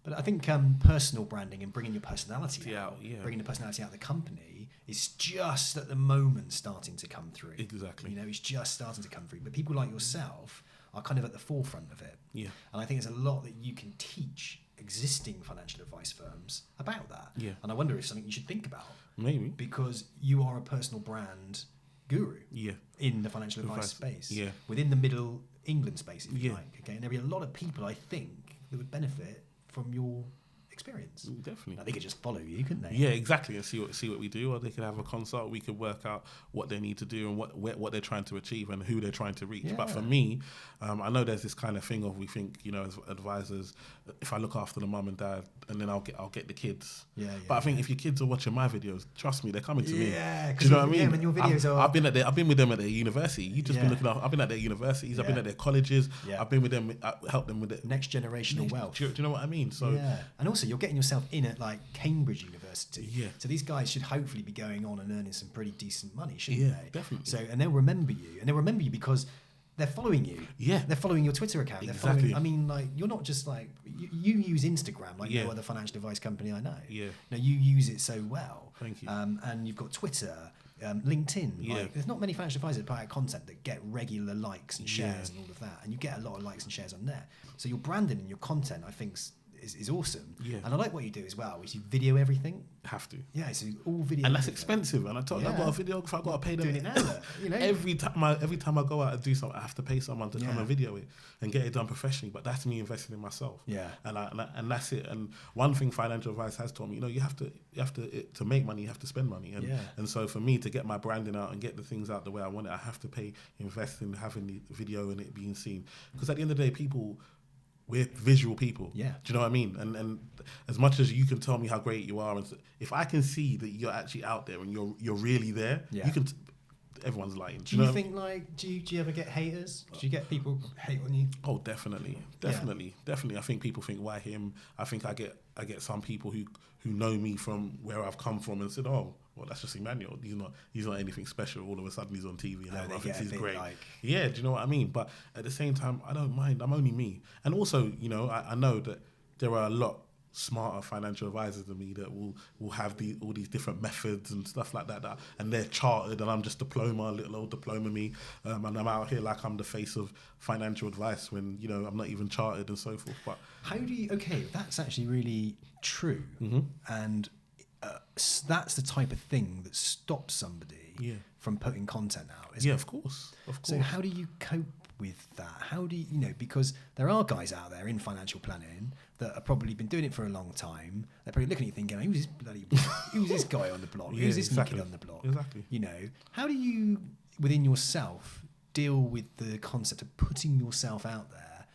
But I think personal branding and bringing your personality out, yeah. bringing the personality out of the company is just at the moment starting to come through. Exactly. You know, it's just starting to come through. But people like yourself are kind of at the forefront of it. Yeah. And I think there's a lot that you can teach existing financial advice firms about that. Yeah. And I wonder if something you should think about. Maybe. Because you are a personal brand guru. Yeah. In the financial advice space. Yeah. Within the Middle England space, if you Yeah. like. Okay. And there'll be a lot of people, I think, that would benefit from your experience. Definitely. Now, they could just follow you, couldn't they? Yeah, exactly, and see what we do, or they could have a consult. We could work out what they need to do and what they're trying to achieve and who they're trying to reach. Yeah. But for me, I know there's this kind of thing of we think, you know, as advisors, if I look after the mum and dad, and then I'll get the kids. Yeah. But I think if your kids are watching my videos, trust me, they're coming to me. Yeah, do you know what I mean? Yeah, when your videos I've been with them at their university. You just been looking. I've been at their universities. I've been at their colleges. Yeah. I've been with them. Help them with it. Next generational wealth. Do you know what I mean? So yeah, and also you're getting yourself in at like Cambridge University. Yeah. So these guys should hopefully be going on and earning some pretty decent money, shouldn't they? Definitely. So and they'll remember you, because they're following you. Yeah. They're following your Twitter account. Exactly. They're following, I mean, like you're not just like you use Instagram like Yeah. no other financial advice company I know. Yeah. No, you use it so well. Thank you. And you've got Twitter. LinkedIn, Yeah. like, there's not many financial advisors that put out content that get regular likes and shares Yeah. and all of that, and you get a lot of likes and shares on there. So your branding and your content, I think, is awesome. Yeah. And I like what you do as well, is you video everything. Have to. Yeah, so all video. And that's expensive. And I told you, I've got a Yeah. videographer, I've got to pay them. Doing it now, you know. Every time I go out and do something, I have to pay someone to come Yeah. and video it and get it done professionally. But that's me investing in myself. Yeah. And that's it. And one thing financial advice has taught me, you have to make money, you have to spend money. And Yeah. and so for me to get my branding out and get the things out the way I want it, I have to invest in having the video and it being seen. Because at the end of the day, we're visual people. Yeah. Do you know what I mean? And as much as you can tell me how great you are, and if I can see that you're actually out there and you're really there, Yeah. you can. Everyone's lying. Do you think do you ever get haters? Do you get people hate on you? Oh, definitely. I think people think, why him? I think I get some people who know me from where I've come from and said, oh, well, that's just Emmanuel. He's not anything special. All of a sudden he's on TV and everyone thinks he's great. Yeah, do you know what I mean? But at the same time, I don't mind. I'm only me. And also, I know that there are a lot smarter financial advisors than me that will have all these different methods and stuff like that, and they're chartered, and I'm just little old diploma me, and I'm out here like I'm the face of financial advice when I'm not even chartered and so forth. But how do you? Okay, that's actually really true, and that's the type of thing that stops somebody from putting content out. Isn't it? Of course. So how do you cope with that? How do you because there are guys out there in financial planning that have probably been doing it for a long time. They're probably looking at you thinking, who's this guy on the block? Yeah, who's this exactly. kid on the block? Exactly. How do you, within yourself, deal with the concept of putting yourself out there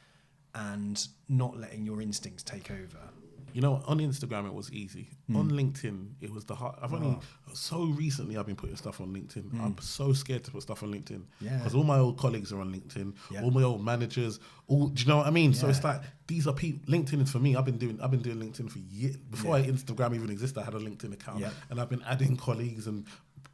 and not letting your instincts take over? On Instagram it was easy. On LinkedIn it was the hard. So recently I've been putting stuff on LinkedIn. I'm so scared to put stuff on LinkedIn because all my old colleagues are on LinkedIn. All my old managers. Do you know what I mean? So it's like these are people. LinkedIn is for me. I've been doing LinkedIn for years. Before Instagram even existed, I had a LinkedIn account, and I've been adding colleagues and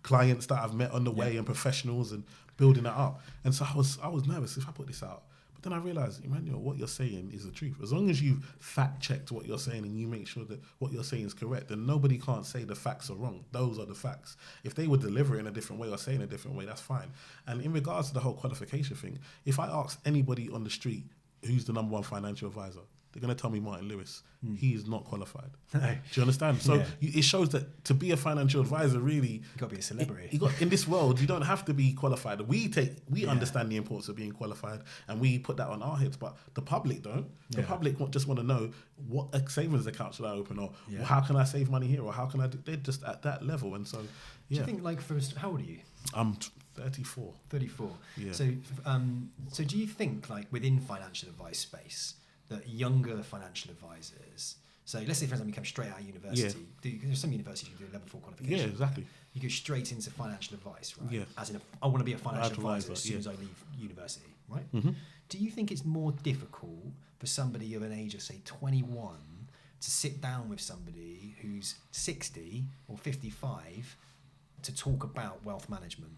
clients that I've met on the way and professionals and building that up. And so I was nervous if I put this out. But then I realised, Emmanuel, what you're saying is the truth. As long as you've fact-checked what you're saying and you make sure that what you're saying is correct, then nobody can't say the facts are wrong. Those are the facts. If they would deliver it in a different way or say in a different way, that's fine. And in regards to the whole qualification thing, if I ask anybody on the street who's the number one financial advisor, they're going to tell me Martin Lewis. He is not qualified. Do you understand? So it shows that to be a financial advisor, really, You've got to be a celebrity. In this world, you don't have to be qualified. We understand the importance of being qualified, and we put that on our heads. But the public don't. The public just want to know what savings account should I open, or how can I save money here, or how can I do? They're just at that level, and so Do you think, how old are you? I'm 34. 34. Yeah. So do you think, within financial advice space, that younger financial advisors, so let's say, for example, you come straight out of university, there's some universities you do a level 4 qualification. Yeah, exactly. You go straight into financial advice, right? Yeah. As in, I want to be a financial advisor as soon as I leave university, right? Mm-hmm. Do you think it's more difficult for somebody of an age of, say, 21 to sit down with somebody who's 60 or 55 to talk about wealth management?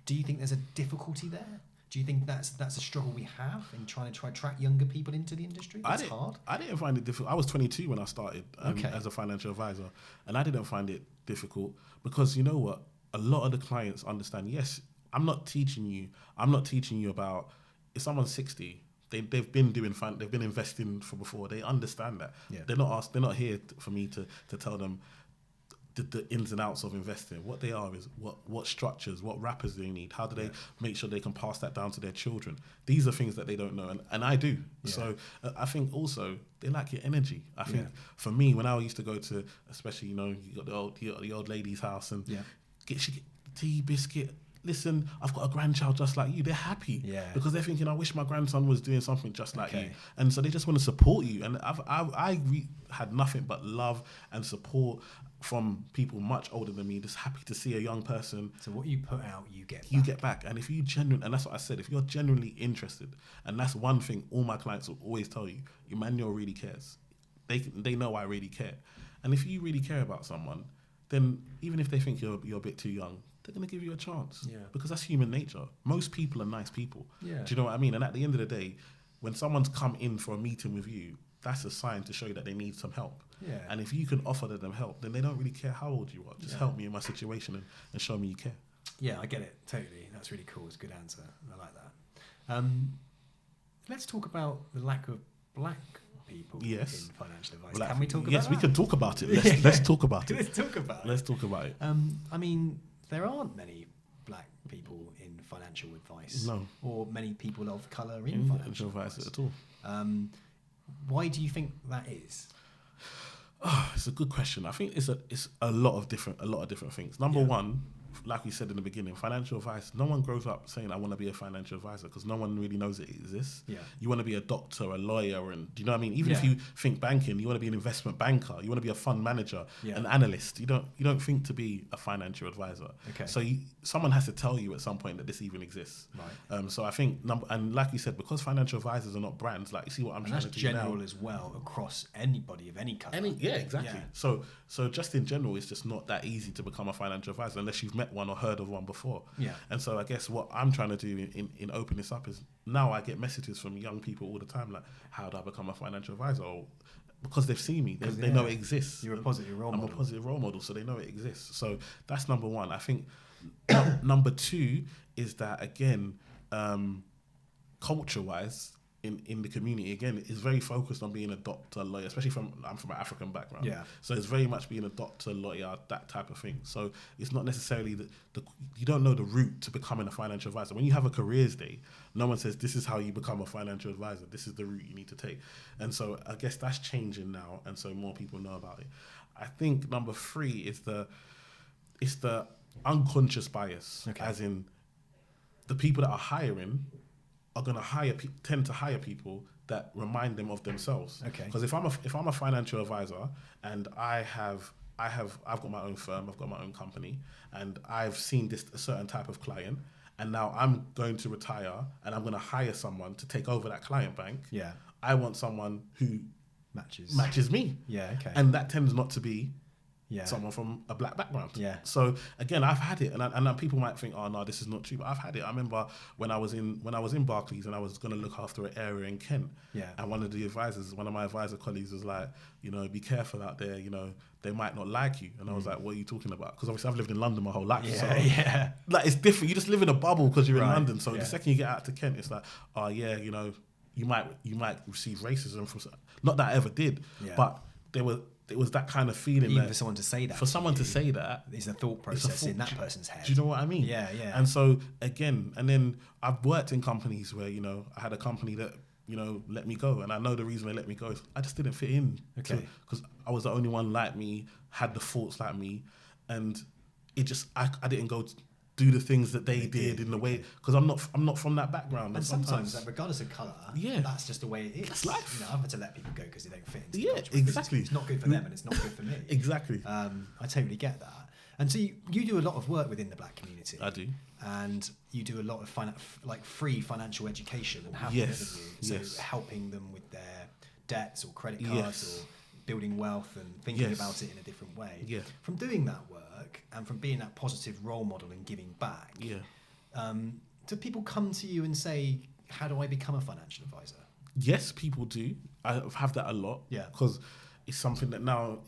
Do you think there's a difficulty there? Do you think that's a struggle we have in trying to attract younger people into the industry? It's hard. I didn't find it difficult. I was 22 when I started as a financial advisor, and I didn't find it difficult because you know what? A lot of the clients understand. Yes, I'm not teaching you about if someone's 60. They've been they've been investing for before. They understand that. Yeah. They're not here for me to tell them the ins and outs of investing. What they are is what structures, what wrappers they need. How do they make sure they can pass that down to their children? These are things that they don't know, and I do. Yeah. So I think also they like your energy. I think for me, when I used to go to, especially you got the old lady's house and get tea, biscuit. Listen, I've got a grandchild just like you. They're happy because they're thinking, I wish my grandson was doing something just like you. And so they just want to support you. And I had nothing but love and support from people much older than me, just happy to see a young person. So what you put out, you get back. You get back. And if you and that's what I said, if you're genuinely interested, and that's one thing all my clients will always tell you, Emmanuel really cares. They know I really care. And if you really care about someone, then even if they think you're a bit too young, they're going to give you a chance because that's human nature. Most people are nice people. Yeah. Do you know what I mean? And at the end of the day, when someone's come in for a meeting with you, that's a sign to show you that they need some help. Yeah. And if you can offer them help, then they don't really care how old you are. Just help me in my situation and show me you care. Yeah, I get it. Totally. That's really cool. It's a good answer. I like that. Let's talk about the lack of black people in financial advice. Can we talk about Yes, we can talk about it. Let's talk about it. Let's talk about it. Let's talk about it. I mean, there aren't many black people in financial advice. No. Or many people of colour in financial advice at all. Why do you think that is? Oh, it's a good question. I think it's a lot of different things. Number one, like we said in the beginning, financial advice, no one grows up saying I want to be a financial advisor because no one really knows it exists. Yeah. You want to be a doctor, a lawyer, and do you know what I mean? Even if you think banking, you want to be an investment banker, you want to be a fund manager, an analyst. You don't think to be a financial advisor. Okay. So someone has to tell you at some point that this even exists. Right. So I think, and like you said, because financial advisors are not brands, like you see what I'm trying to do now. That's general as well across anybody of any colour. Exactly. Yeah. So just in general, it's just not that easy to become a financial advisor unless you've met one or heard of one before. Yeah. And so I guess what I'm trying to do in opening this up is now I get messages from young people all the time like, how do I become a financial advisor? Or because they've seen me, they know it exists. You're a positive role model. I'm a positive role model, so they know it exists. So that's number one. I think number two is that, again, culture-wise, in the community, again, is very focused on being a doctor, lawyer, especially I'm from an African background. Yeah. So it's very much being a doctor, lawyer, that type of thing. So it's not necessarily you don't know the route to becoming a financial advisor. When you have a careers day, no one says, this is how you become a financial advisor. This is the route you need to take. And so I guess that's changing now. And so more people know about it. I think number three is the unconscious bias, as in the people that are hiring are going to tend to hire people that remind them of themselves. Okay. Because if I'm a financial advisor and I've got my own firm, I've got my own company, and I've seen a certain type of client, and now I'm going to retire and I'm going to hire someone to take over that client bank. Yeah. I want someone who matches me. Yeah. Okay. And that tends not to be someone from a black background. Yeah. So again, I've had it, and people might think, oh no, this is not true, but I've had it. I remember when I was in Barclays and I was going to look after an area in Kent. Yeah. And one of my advisor colleagues was like, be careful out there. They might not like you. And I was like, what are you talking about? Because obviously I've lived in London my whole life. Yeah. So like it's different. You just live in a bubble because you're in London. So the second you get out to Kent, it's like, oh yeah, you might receive racism from. Not that I ever did, but it was that kind of feeling. Even for someone to say that. For someone to say that. It's a thought process in that person's head. Do you know what I mean? Yeah, yeah. And so, again, and then I've worked in companies where, I had a company that, let me go. And I know the reason they let me go is I just didn't fit in. Okay. Because I was the only one like me, had the thoughts like me. And it just, I didn't go do the things that they did in the way, because I'm not from that background. And sometimes regardless of colour, that's just the way it is. That's life. I've had to let people go because they don't fit into the culture. Exactly. It's not good for them and it's not good for me. Exactly. I totally get that. And so you do a lot of work within the black community. I do. And you do a lot of free financial education and haven't you? So helping them with their debts or credit cards or building wealth and thinking about it in a different way. Yeah. From doing that work and from being that positive role model and giving back, do people come to you and say, how do I become a financial advisor? Yes, people do. I have that a lot. Yeah. Because it's something that now,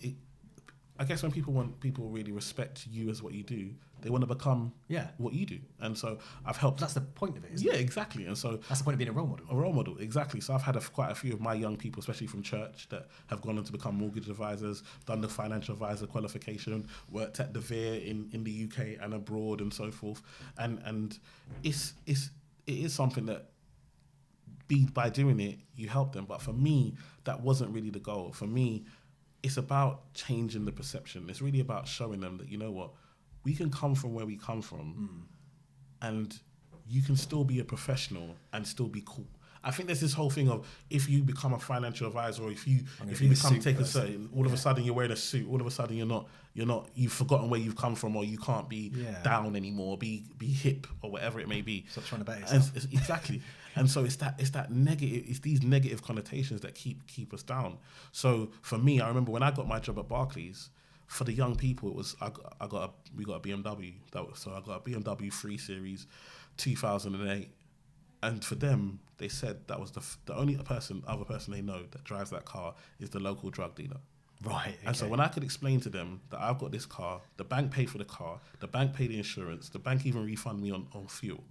I guess when people really respect you as what you do, they want to become what you do. And so I've helped. That's the point of it, isn't Yeah, it? exactly. And so That's the point of being a role model. A role model, exactly. So I've had quite a few of my young people, especially from church, that have gone on to become mortgage advisors, done the financial advisor qualification, worked at the VIR in the UK and abroad and so forth. And it is something that by doing it, you help them. But for me, that wasn't really the goal. For me, it's about changing the perception. It's really about showing them that, you know what, we can come from where we come from and you can still be a professional and still be cool. I think there's this whole thing of if you become a financial advisor, or if you become take a certain, all of a sudden you're wearing a suit, all of a sudden you've forgotten where you've come from, or you can't be down anymore, be hip or whatever it may be. Stop trying to bet yourself. Exactly. And so it's that negative, it's these negative connotations that keep us down. So for me, I remember when I got my job at Barclays, for the young people, it was we got a BMW. So I got a BMW 3 Series, 2008. And for them, they said that was the only other person they know that drives that car is the local drug dealer. Right. Okay. And so when I could explain to them that I've got this car, the bank paid for the car, the bank paid the insurance, the bank even refunded me on fuel.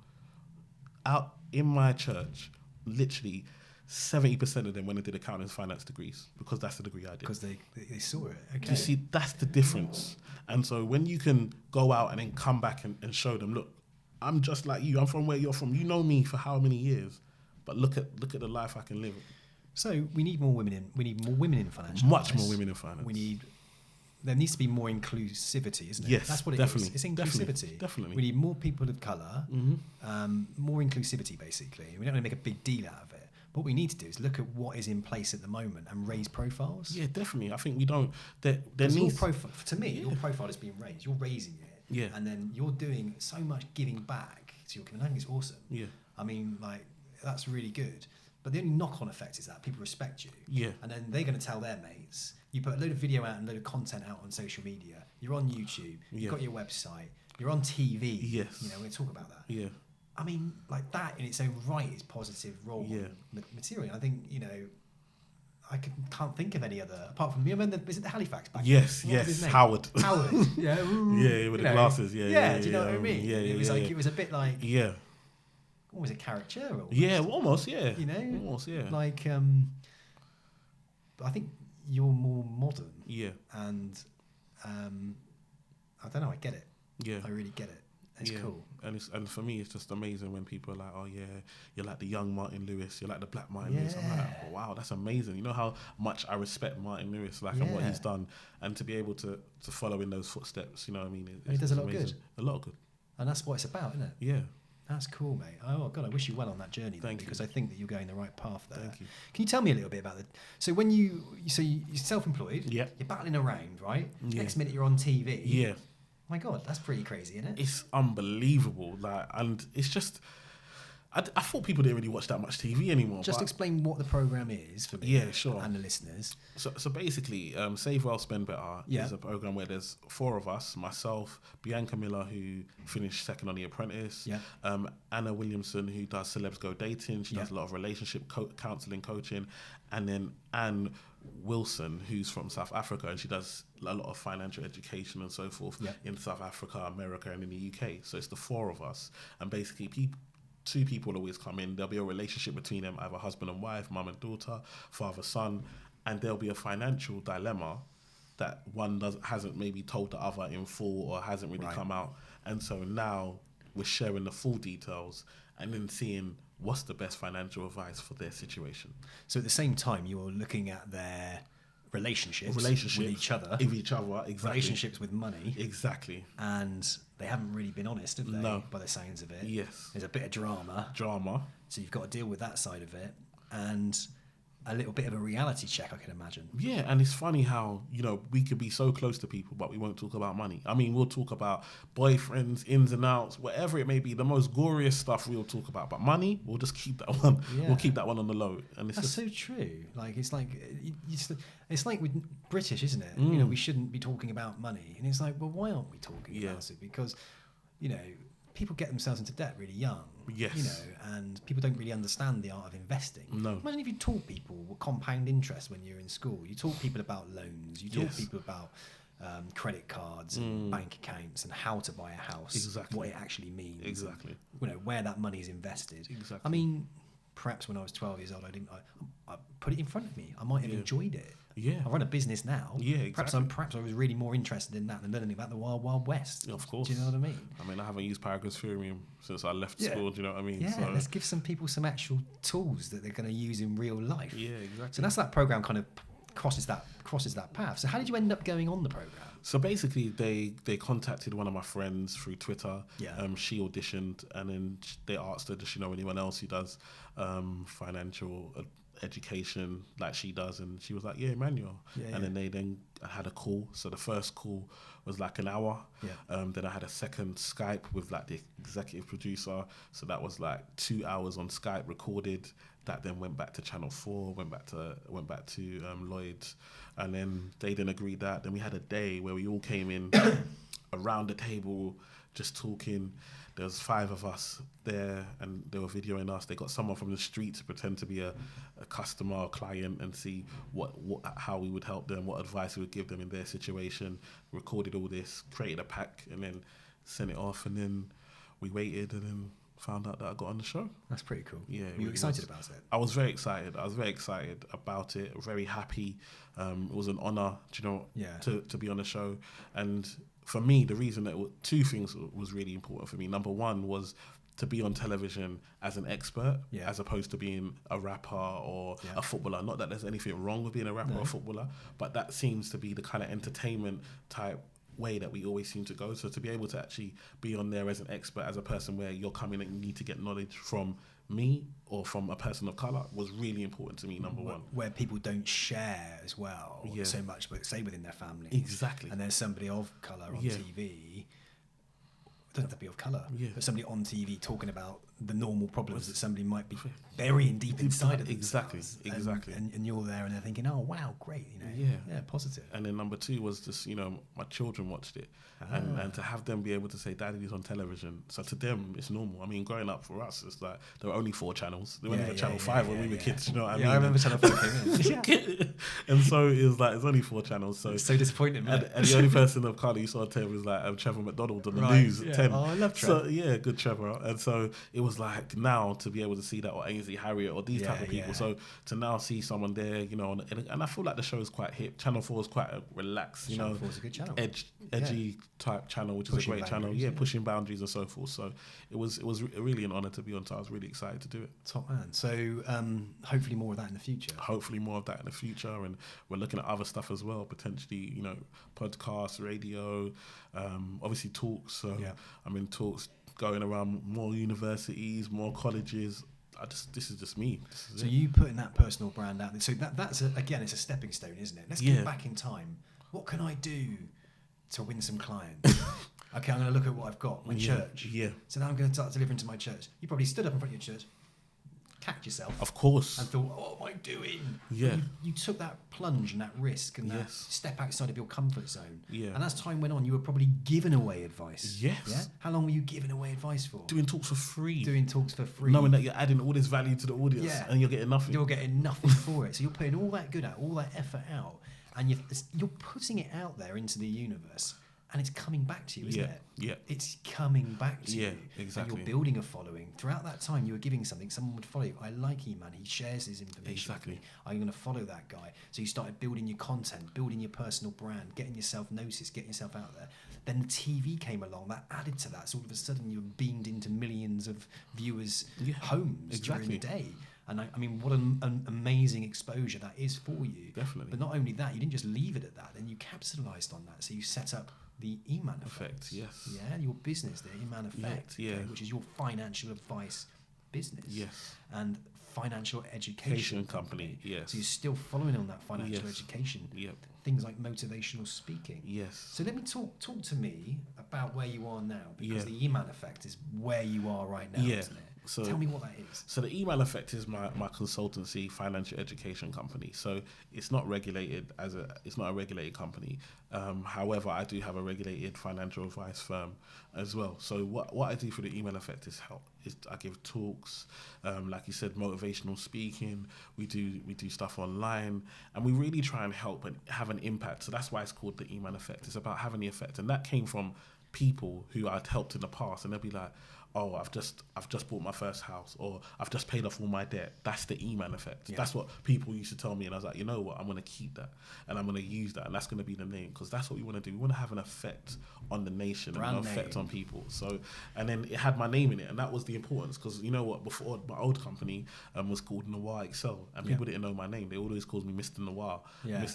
Out in my church, literally 70% of them went and did accounting and finance degrees because that's the degree I did. Because they saw it. Okay. Do you see, that's the difference. And so when you can go out and then come back and show them, look, I'm just like you. I'm from where you're from. You know me for how many years, but look at the life I can live. So we need more women in. We need more women in finance. Much more women in finance. There needs to be more inclusivity, isn't it? Yes, that's what it definitely. is. It's inclusivity. Definitely. We need more people of colour. More inclusivity, basically. We don't want to make a big deal out of it. What we need to do is look at what is in place at the moment and raise profiles. Yeah, definitely. I think we don't. There needs needs profile. To me, your profile is being raised. You're raising it. Yeah. And then you're doing so much giving back to your community. I think it's awesome. Yeah. I mean, like, that's really good. But the only knock-on effect is that people respect you. Yeah. And then they're going to tell their mates. You put a load of video out and a load of content out on social media. You're on YouTube. You've got your website. You're on TV. Yes. You know, we're going to talk about that. Yeah. I mean, like, that in its own right is positive role material. I think, you know, I can't think of any other, apart from, is it the Halifax back? Yes, what was his name? Howard. Howard, yeah. Yeah, with the glasses, yeah. Do you know what I mean? Yeah, it was yeah, like, yeah. it was a bit like, Yeah. what was it, caricature? Almost. Yeah, almost, yeah. You know? Almost, yeah. Like, I think you're more modern. Yeah. And, I don't know, I get it. Yeah. I really get it. It's cool. And for me, it's just amazing when people are like, oh yeah, you're like the young Martin Lewis, you're like the black Martin Lewis. I'm like, oh, wow, that's amazing. You know how much I respect Martin Lewis, like, and what he's done, and to be able to follow in those footsteps, you know what I mean? He does a lot of good. A lot of good. And that's what it's about, isn't it? Yeah. That's cool, mate. Oh God, I wish you well on that journey. Thank you. Because I think that you're going the right path there. Thank you. Can you tell me a little bit about So when you're self-employed. Yeah. You're battling around, right? Yeah. Next minute you're on TV. Yeah. My God, that's pretty crazy, isn't it? It's unbelievable. Like, and it's just, I thought people didn't really watch that much TV anymore. Just explain what the program is for me. Yeah, sure. And the listeners. So basically, Save Well, Spend Better is a program where there's 4 of us, myself, Bianca Miller, who finished second on The Apprentice, Anna Williamson, who does Celebs Go Dating, she does a lot of relationship counselling, coaching, and then Anne Wilson, who's from South Africa, and she does a lot of financial education and so forth in South Africa, America, and in the UK. So it's the 4 of us, and basically 2 people always come in. There'll be a relationship between them, either husband and wife, mum and daughter, father, son, and there'll be a financial dilemma that one hasn't maybe told the other in full or hasn't really come out. And so now we're sharing the full details and then seeing what's the best financial advice for their situation. So at the same time, you're looking at their relationships with each other. Exactly. Relationships with money. Exactly. And they haven't really been honest, have they? No. By the sounds of it. Yes. There's a bit of drama. So you've got to deal with that side of it. And a little bit of a reality check, I can imagine. Yeah, and it's funny how, you know, we could be so close to people, but we won't talk about money. I mean, we'll talk about boyfriends, ins and outs, whatever it may be. The most glorious stuff we'll talk about, but money, we'll just keep that one. Yeah. We'll keep that one on the low. And that's so true. Like, it's like with British, isn't it? You know, we shouldn't be talking about money, and it's like, well, why aren't we talking about it? Because, you know, people get themselves into debt really young. Yes. You know, and people don't really understand the art of investing. No. Imagine if you taught people what compound interest when you're in school. You taught people about loans. You taught people about credit cards and bank accounts and how to buy a house. Exactly. What it actually means. Exactly. And, you know, where that money is invested. Exactly. I mean, perhaps when I was 12 years old, I put it in front of me. I might have enjoyed it. Yeah. I run a business now. Yeah, exactly. Perhaps I was really more interested in that than learning about the wild, wild west. Of course. Do you know what I mean? I mean, I haven't used Pythagoras theorem since I left school. Do you know what I mean? Yeah, So, let's give some people some actual tools that they're going to use in real life. yeah, exactly. So that's that program kind of crosses that path. So how did you end up going on the program? So basically, they contacted one of my friends through Twitter. Yeah. She auditioned, and then they asked her, does she know anyone else who does financial education like she does? And she was like, yeah, Emmanuel. Yeah, and then they had a call. So the first call was like an hour. Yeah. Then I had a second Skype with like the executive producer. So that was like 2 hours on Skype recorded. That then went back to Channel 4, went back to Lloyd's, and then they didn't agree that. Then we had a day where we all came in around the table just talking. There was 5 of us there, and they were videoing us. They got someone from the street to pretend to be a customer or client and see how we would help them, what advice we would give them in their situation. Recorded all this, created a pack, and then sent it off. And then we waited, and then found out that I got on the show. That's pretty cool. Yeah, Were you excited about it? I was very excited. About it. Very happy. It was an honor, to be on the show. And for me, the reason that 2 things was really important for me. Number one was to be on television as an expert, as opposed to being a rapper or a footballer. Not that there's anything wrong with being a rapper or a footballer, but that seems to be the kind of entertainment type way that we always seem to go. So to be able to actually be on there as an expert, as a person where you're coming and you need to get knowledge from me or from a person of colour was really important to me, number one. Where people don't share as well so much, but say within their family. Exactly. And there's somebody of colour on TV. It doesn't have to be of colour, but somebody on TV talking about the normal problems that somebody might be burying deep inside of themselves. Exactly. And you're there and they're thinking, oh, wow, great. You know, yeah, positive. And then number 2 was just, my children watched it. And to have them be able to say, Daddy's on television. So to them, it's normal. I mean, growing up for us, it's like there were only 4 channels. There weren't even Channel 5 when we were kids, you know what I mean? Yeah, I remember Channel 5 came in. And so it was like, it's only 4 channels. So it's so disappointing, man. And the only person of colour you saw on TV was like Trevor McDonald on the news at 10. Oh, I love Trevor. So, yeah, good Trevor. And so it was like now to be able to see that, or Ainsley Harriet or these type of people. So to now see someone there, and I feel like the show is quite hip. Channel 4 is quite a relaxed, Channel 4 is a good channel. Edgy type channel, which is a great channel. Yeah, pushing boundaries and so forth. So it was really an honour to be on. So I was really excited to do it. Top man. So hopefully more of that in the future. Hopefully more of that in the future, and we're looking at other stuff as well. Potentially, podcasts, radio, obviously talks. So I'm in talks going around more universities, more colleges. This is just me. So you putting that personal brand out there. So that's again, it's a stepping stone, isn't it? Let's get back in time. What can I do to win some clients? Okay, I'm going to look at what I've got. My church. Yeah. So now I'm going to start delivering to my church. You probably stood up in front of your church, cacked yourself. Of course. And thought, what am I doing? Yeah. You took that plunge and that risk and that step outside of your comfort zone. Yeah. And as time went on, you were probably giving away advice. Yes. Yeah. How long were you giving away advice for? Doing talks for free. Knowing that you're adding all this value to the audience and you're getting nothing. You're getting nothing for it. So you're putting all that good out, all that effort out, and you're putting it out there into the universe. And it's coming back to you, isn't it? Yeah. It's coming back to you. Yeah, exactly. And you're building a following. Throughout that time, you were giving something, someone would follow you. I like E-Man. He shares his information. Exactly. With me. I'm going to follow that guy. So you started building your content, building your personal brand, getting yourself noticed, getting yourself out there. Then the TV came along. That added to that. So all of a sudden, you were beamed into millions of viewers' homes during the day. And I mean, what an amazing exposure that is for you. Definitely. But not only that, you didn't just leave it at that. Then you capitalised on that. So you set up the E-Man Effect. Yes. Yeah, your business, the E-Man Effect, which is your financial advice business. Yes. And financial education company. Yes. So you're still following on that financial education. Yep. Things like motivational speaking. Yes. So let me talk to me about where you are now, because the E-Man Effect is where you are right now, isn't it? So tell me what that is. So the Email Effect is my consultancy financial education company. So it's not regulated it's not a regulated company. However, I do have a regulated financial advice firm as well. So what I do for the Email Effect is I give talks, like you said, motivational speaking. We do stuff online, and we really try and help and have an impact. So that's why it's called the Email Effect. It's about having the effect, and that came from people who I'd helped in the past, and they'll be like, oh, I've just bought my first house, or I've just paid off all my debt. That's the Email Effect. Yeah. That's what people used to tell me, and I was like, you know what, I'm going to keep that, and I'm going to use that, and that's going to be the name, because that's what we want to do. We want to have an effect on the nation, and an effect on people. So, and then it had my name in it, and that was the importance, because you know what, before my old company was called Noir Excel, and people didn't know my name. They always called me Mr. Noir. Yeah.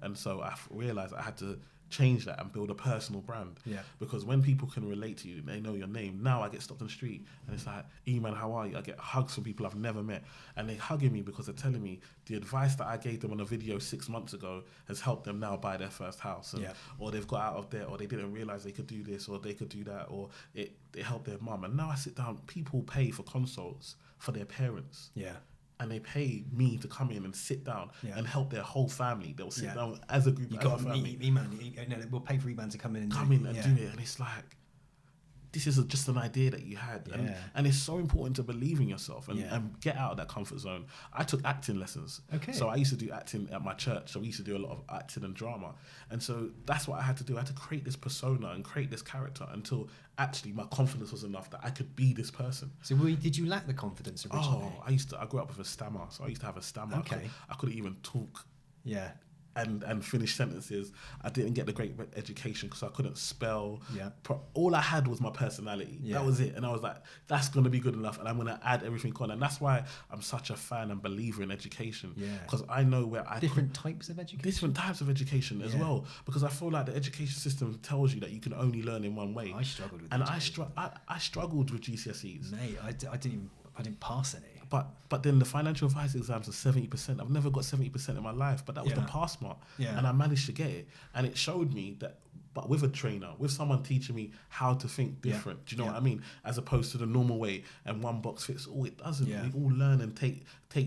And so I realized I had to change that and build a personal brand. Yeah. Because when people can relate to you, they know your name. Now I get stopped on the street and it's like, E-man, how are you? I get hugs from people I've never met, and they're hugging me because they're telling me the advice that I gave them on a video 6 months ago has helped them now buy their first house. And, or they've got out of debt, or they didn't realize they could do this, or they could do that, or it helped their mum. And now I sit down, people pay for consults for their parents. Yeah. And they pay me to come in and sit down and help their whole family. They'll sit down as a group. You got E-man. We'll pay for E-man to come in and do it. And it's like, this is just an idea that you had. And it's so important to believe in yourself and get out of that comfort zone. I took acting lessons. Okay. So I used to do acting at my church. So we used to do a lot of acting and drama. And so that's what I had to do. I had to create this persona and create this character until actually my confidence was enough that I could be this person. So did you lack the confidence originally? Oh, I grew up with a stammer. So I used to have a stammer. Okay. I couldn't even talk. Yeah. And finish sentences. I didn't get the great education because I couldn't spell. Yeah. All I had was my personality. Yeah. That was it. And I was like, that's going to be good enough, and I'm going to add everything on. And that's why I'm such a fan and believer in education. Yeah. Because I know where different types of education as well. Because I feel like the education system tells you that you can only learn in one way. I struggled with I struggled with GCSEs. Mate, I didn't pass any. But then the financial advice exams are 70%. I've never got 70% in my life, but that was the pass mark. Yeah. And I managed to get it. And it showed me that, but with a trainer, with someone teaching me how to think different, do you know what I mean? As opposed to the normal way and one box fits all. It doesn't. Yeah. We all learn and take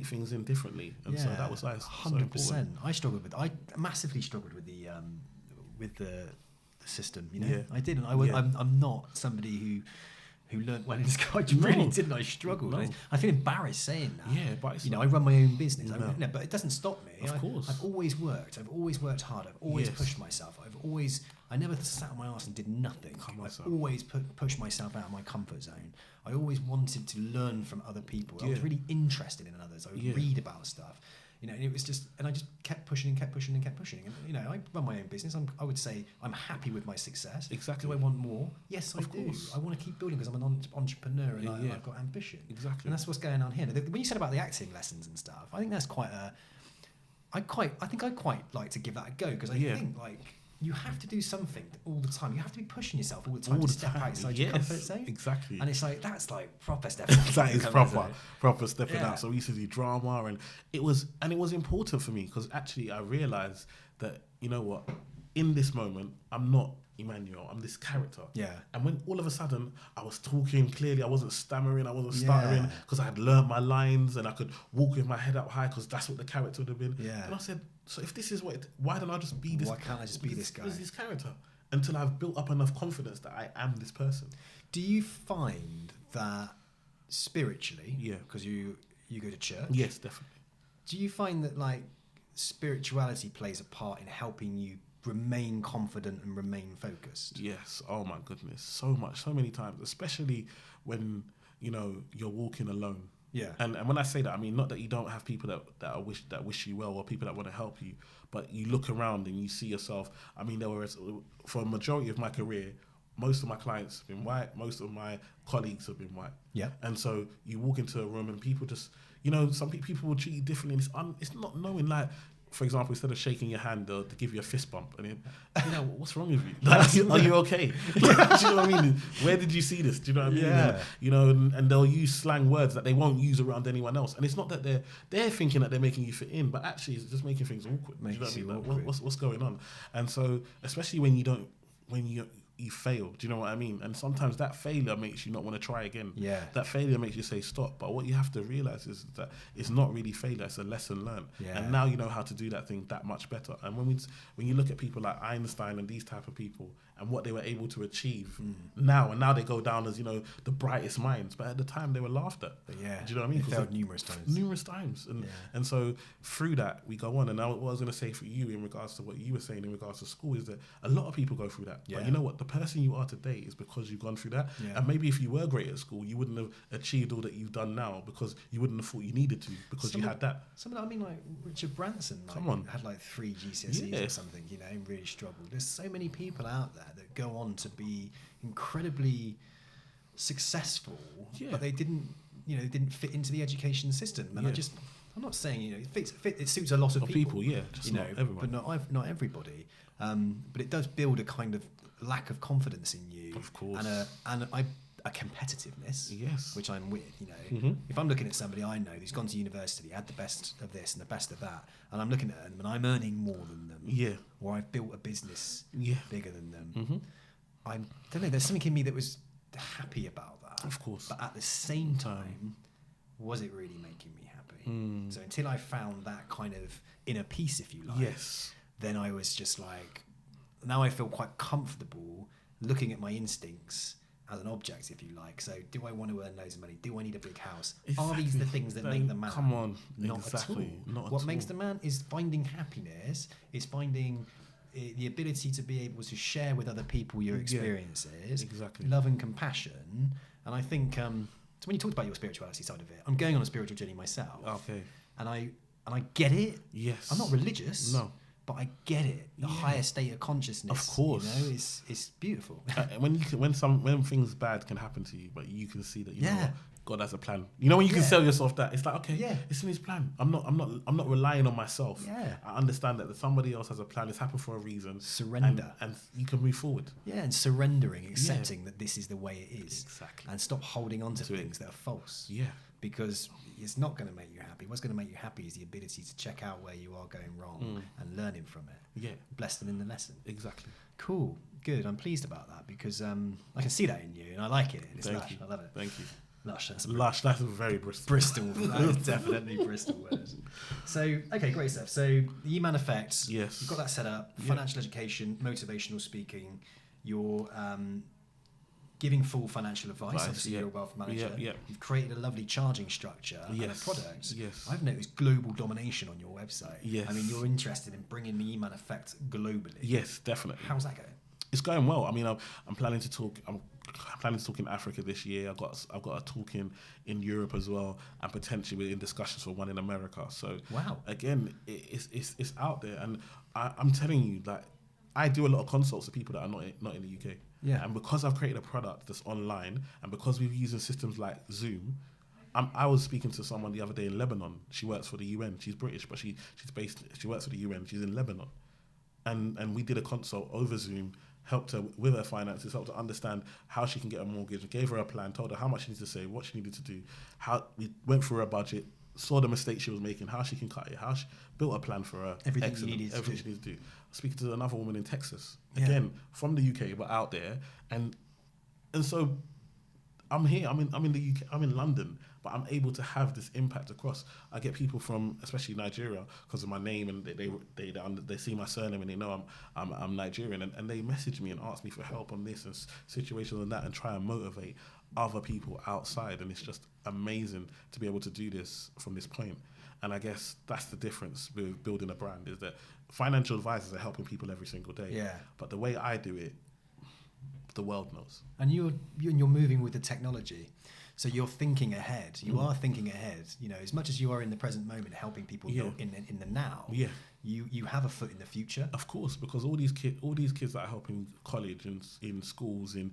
things in differently. And so that was like 100%. I massively struggled with the system, you know? Yeah. I didn't. I'm not somebody who learnt well in school. I really didn't. I struggled. No. I feel embarrassed saying that. Yeah, but I run my own business. No. But it doesn't stop me. Of course. I've always worked. I've always worked hard. I've always pushed myself. I never sat on my arse and did nothing. I've always pushed myself out of my comfort zone. I always wanted to learn from other people. I was really interested in others. I would read about stuff. You know, and it was just, and I just kept pushing. And, you know, I run my own business. I would say I'm happy with my success. Exactly. Do I want more? Yes, I do. I want to keep building because I'm an entrepreneur and I've got ambition. Exactly. And that's what's going on here. When you said about the acting lessons and stuff, I think that's I think I'd quite like to give that a go, because I think like you have to do something all the time. You have to be pushing yourself all the time to step outside your comfort zone. Exactly. And it's like, that's like proper stepping out. That is proper stepping out. So we used to do drama, and it was important for me, because actually I realised that, you know what, in this moment, I'm not Emmanuel, I'm this character. Yeah. And when all of a sudden I was talking clearly, I wasn't stammering, I wasn't stuttering, because I had learned my lines and I could walk with my head up high, because that's what the character would have been. Yeah. And I said, so if this is why don't I just be this? Why can't I just be this guy? This character, until I've built up enough confidence that I am this person. Do you find that spiritually? Yeah. Because you go to church. Yes, definitely. Do you find that like spirituality plays a part in helping you remain confident and remain focused? Yes. Oh my goodness, so many times, especially when you're walking alone. Yeah. And when I say that, I mean not that you don't have people that wish you well, or people that want to help you, but you look around and you see yourself. I mean, for a majority of my career, most of my clients have been white, most of my colleagues have been white. Yeah. And so you walk into a room and people just, some people will treat you differently. And it's not knowing, like, for example, instead of shaking your hand, they'll give you a fist bump. And what's wrong with you? Are you okay? Do you know what I mean? Where did you see this? Do you know what I mean? Yeah. And they'll use slang words that they won't use around anyone else. And it's not that they're thinking that they're making you fit in, but actually it's just making things awkward. Do you know what I mean? Like, what's going on? And so, especially when you fail. Do you know what I mean? And sometimes that failure makes you not want to try again. Yeah. That failure makes you say stop. But what you have to realize is that it's not really failure, it's a lesson learned. Yeah. And now you know how to do that thing that much better. And when you look at people like Einstein and these type of people and what they were able to achieve now they go down as, you know, the brightest minds. But at the time they were laughed at. But yeah. Do you know what I mean? They failed numerous times. Numerous times. And so through that we go on. And now what I was going to say for you in regards to what you were saying in regards to school is that a lot of people go through that. Yeah. But you know what? The person you are today is because you've gone through that. Yeah. And maybe if you were great at school, you wouldn't have achieved all that you've done now because you wouldn't have thought you needed to because you had that. I mean, like Richard Branson, like, Come on. had like 3 GCSEs or something, you know, and really struggled. There's so many people out there that go on to be incredibly successful, but they didn't fit into the education system. And I'm not saying, you know, it suits a lot of people. Just you know, not everyone. but not everybody. But it does build a kind of lack of confidence in you, Of course. and a competitiveness, Yes. which I'm with. You know, if I'm looking at somebody I know who's gone to university, had the best of this and the best of that, and I'm looking at them and I'm earning more than them, or I've built a business bigger than them, I don't know. There's something in me that was happy about that. Of course. But at the same time, was it really making me happy? So until I found that kind of inner peace, if you like, then I was just like, now I feel quite comfortable looking at my instincts as an object, if you like. So do I want to earn loads of money? Do I need a big house? Are these the things that make the man? Come on. Not Exactly. at all. Not What at makes all. the man is finding happiness, is finding the ability to be able to share with other people your experiences, exactly. love and compassion. And I think, so when you talked about your spirituality side of it, I'm going on a spiritual journey myself. Okay. And I get it. Yes. I'm not religious. No. But I get it. The higher state of consciousness, Of course. you know, it's beautiful. When things bad can happen to you, but you can see that you know what, God has a plan. You know, when you can Yeah. sell yourself that, it's like, okay, Yeah. it's in His plan. I'm not relying on myself. Yeah. I understand that somebody else has a plan. It's happened for a reason. Surrender. and you can move forward. Yeah, and surrendering, accepting that this is the way it is. Exactly. And stop holding on to To it. things that are false. Yeah. Because it's not going to make you happy. What's going to make you happy is the ability to check out where you are going wrong and learning from it. Yeah. Bless them in the lesson. Exactly. Cool. Good. I'm pleased about that because I can see that in you and I like it. It's Thank lush. you. I love it. Thank you. Lush. That's Lush. That's a very Bristol. Bristol. That is definitely Bristol word. So, okay, great stuff. So, the E-Man effect. Yes. You've got that set up. Financial education, motivational speaking. You're giving full financial advice. Obviously, you're a wealth manager. You've created a lovely charging structure and a product. Yes. I've noticed global domination on your website. Yes. I mean, you're interested in bringing the E-Man effect globally. Yes, definitely. How's that going? It's going well. I mean, I'm planning to talk. I'm planning to talk in Africa this year. I've got a talk in Europe as well, and potentially we're in discussions for one in America. So Wow. Again, it's out there, and I'm telling you that I do a lot of consults to people that are not in the UK. Yeah. And because I've created a product that's online, and because we're using systems like Zoom. I was speaking to someone the other day in Lebanon. She works for the UN. She's British, but she works for the UN. She's in Lebanon, and we did a consult over Zoom. Helped her with her finances, helped her understand how she can get a mortgage, gave her a plan, told her how much she needed to save, what she needed to do, how we went through her budget, saw the mistakes she was making, how she can cut it, how she built a plan for her. Everything Excellent. you needed to Everything do. she needs to do. Speaking to another woman in Texas, Yeah. again from the UK but out there, and so I'm here. I'm in the UK. I'm in London, but I'm able to have this impact across. I get people from, especially Nigeria, because of my name, and they see my surname and they know I'm Nigerian, and they message me and ask me for help on this and situations and that, and try and motivate other people outside. And it's just amazing to be able to do this from this point. And I guess that's the difference with building a brand, is that financial advisors are helping people every single day. Yeah. But the way I do it, the world knows. And you're moving with the technology, so you're thinking ahead. You are thinking ahead. You know, as much as you are in the present moment, helping people in the now. Yeah. You have a foot in the future. Of course, because all these kids that are helping college and in schools, in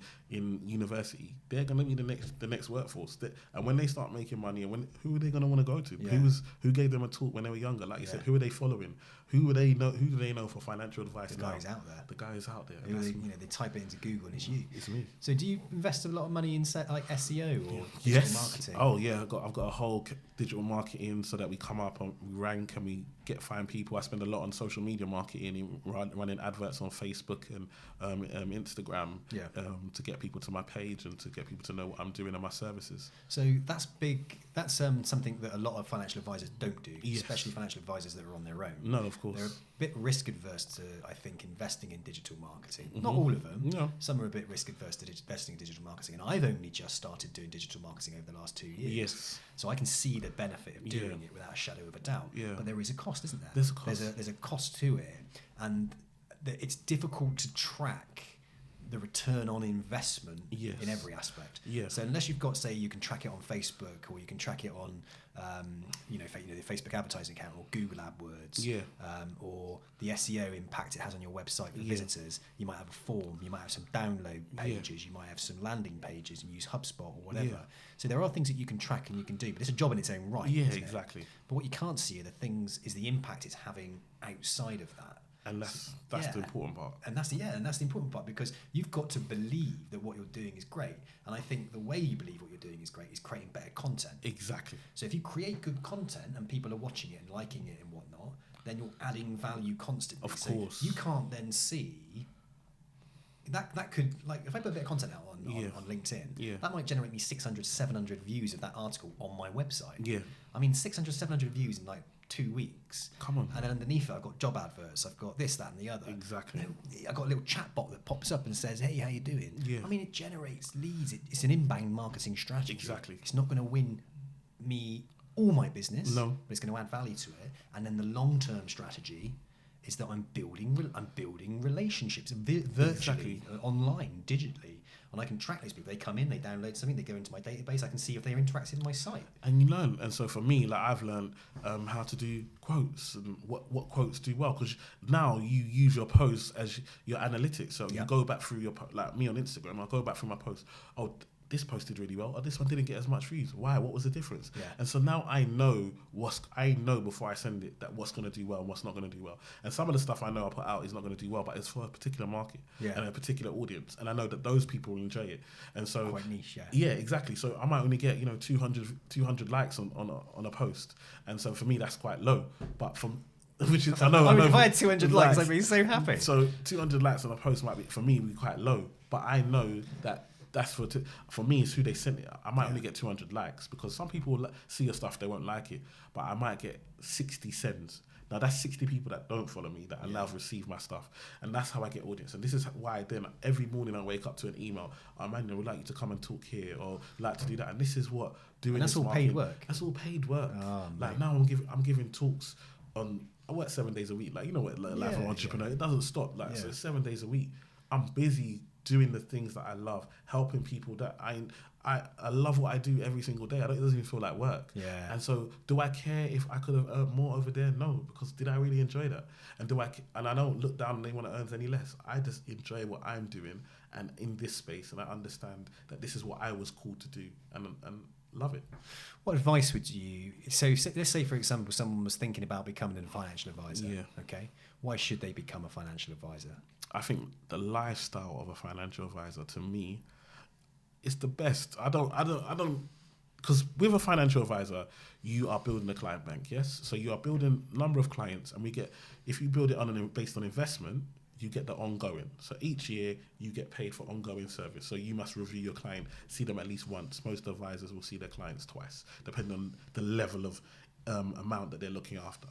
university, they're going to be the next workforce. And when they start making money, and who are they going to want to go to? Yeah. Who gave them a talk when they were younger? Like you said, who are they following? Who do they know for financial advice? The now? guy's out there. The guy is out there. They type it into Google and it's you. It's me. So do you invest a lot of money in like SEO or digital Yes. marketing? Oh yeah. I've got a whole digital marketing so that we come up and we rank and we find people. I spend spend a lot on social media marketing, running adverts on Facebook and Instagram to get people to my page and to get people to know what I'm doing and my services. So that's big. That's something that a lot of financial advisors don't do, especially financial advisors that are on their own. No, of course. They're a bit risk adverse to, I think, investing in digital marketing. Not all of them. No. Some are a bit risk adverse to investing in digital marketing. And I've only just started doing digital marketing over the last 2 years. Yes. So I can see the benefit of doing it without a shadow of a doubt. Yeah. But there is a cost, isn't there? There's a cost. There's a cost to it. And it's difficult to track the return on investment in every aspect. Yeah. So unless you've got, say, you can track it on Facebook or you can track it on, the Facebook advertising account or Google AdWords, or the SEO impact it has on your website for visitors. You might have a form, you might have some download pages, you might have some landing pages and use HubSpot or whatever. Yeah. So there are things that you can track and you can do, but it's a job in its own right. Yeah, exactly. But what you can't see are the things, is the impact it's having outside of that. And that's the important part. And that's the important part, because you've got to believe that what you're doing is great. And I think the way you believe what you're doing is great is creating better content. Exactly. So if you create good content and people are watching it and liking it and whatnot, then you're adding value constantly. Of course. You can't then see that could, like, if I put a bit of content out on LinkedIn, that might generate me 600, 700 views of that article on my website. Yeah. I mean, 600, 700 views in like 2 weeks. Come on. And then underneath it, I've got job adverts, I've got this, that, and the other. Exactly. I've got a little chat bot that pops up and says, hey, how you doing? Yeah. I mean, it generates leads. It's an inbound marketing strategy. Exactly. It's not going to win me all my business, no, but it's going to add value to it. And then the long-term strategy is that I'm building relationships virtually, online, digitally. And I can track those people. They come in, they download something, they go into my database. I can see if they're interacting with my site. And you learn. And so for me, like, I've learned how to do quotes and what quotes do well, because now you use your posts as your analytics. So you go back through like me on Instagram, I'll go back through my posts. Oh, this post did really well. Oh, this one didn't get as much views. Why? What was the difference? Yeah. And so now I know before I send it that what's going to do well and what's not going to do well. And some of the stuff I know I put out is not going to do well, but it's for a particular market and a particular audience. And I know that those people will enjoy it. And so quite niche, yeah, exactly. So I might only get 200 likes on a post, and so for me that's quite low. But from which is I know if I had 200 likes, I'd be so happy. So 200 likes on a post might be, for me, be quite low. But I know that. That's for me, it's who they sent it. I might only get 200 likes, because some people will see your stuff, they won't like it, but I might get 60 sends. Now that's 60 people that don't follow me, that allow to receive my stuff, and that's how I get audience. And this is why then every morning I wake up to an email. Oh man, we'd like you to come and talk here, or like to do that. And this is what doing. And that's this all paid work. That's all paid work. Oh, like now I'm giving talks on. I work 7 days a week. Like, you know what, life of an entrepreneur, it doesn't stop. Like so, 7 days a week, I'm busy doing the things that I love, helping people that I love what I do every single day. It doesn't even feel like work. Yeah. And so, do I care if I could have earned more over there? No, because did I really enjoy that? And I don't look down and anyone that earns any less. I just enjoy what I'm doing and in this space, and I understand that this is what I was called to do, and love it. What advice would you? So let's say, for example, someone was thinking about becoming a financial advisor. Yeah. Okay. Why should they become a financial advisor? I think the lifestyle of a financial advisor, to me, is the best. I don't, because with a financial advisor, you are building a client bank, yes? So you are building a number of clients, and if you build it based on investment, you get the ongoing. So each year you get paid for ongoing service. So you must review your client, see them at least once. Most advisors will see their clients twice, depending on the level of amount that they're looking after.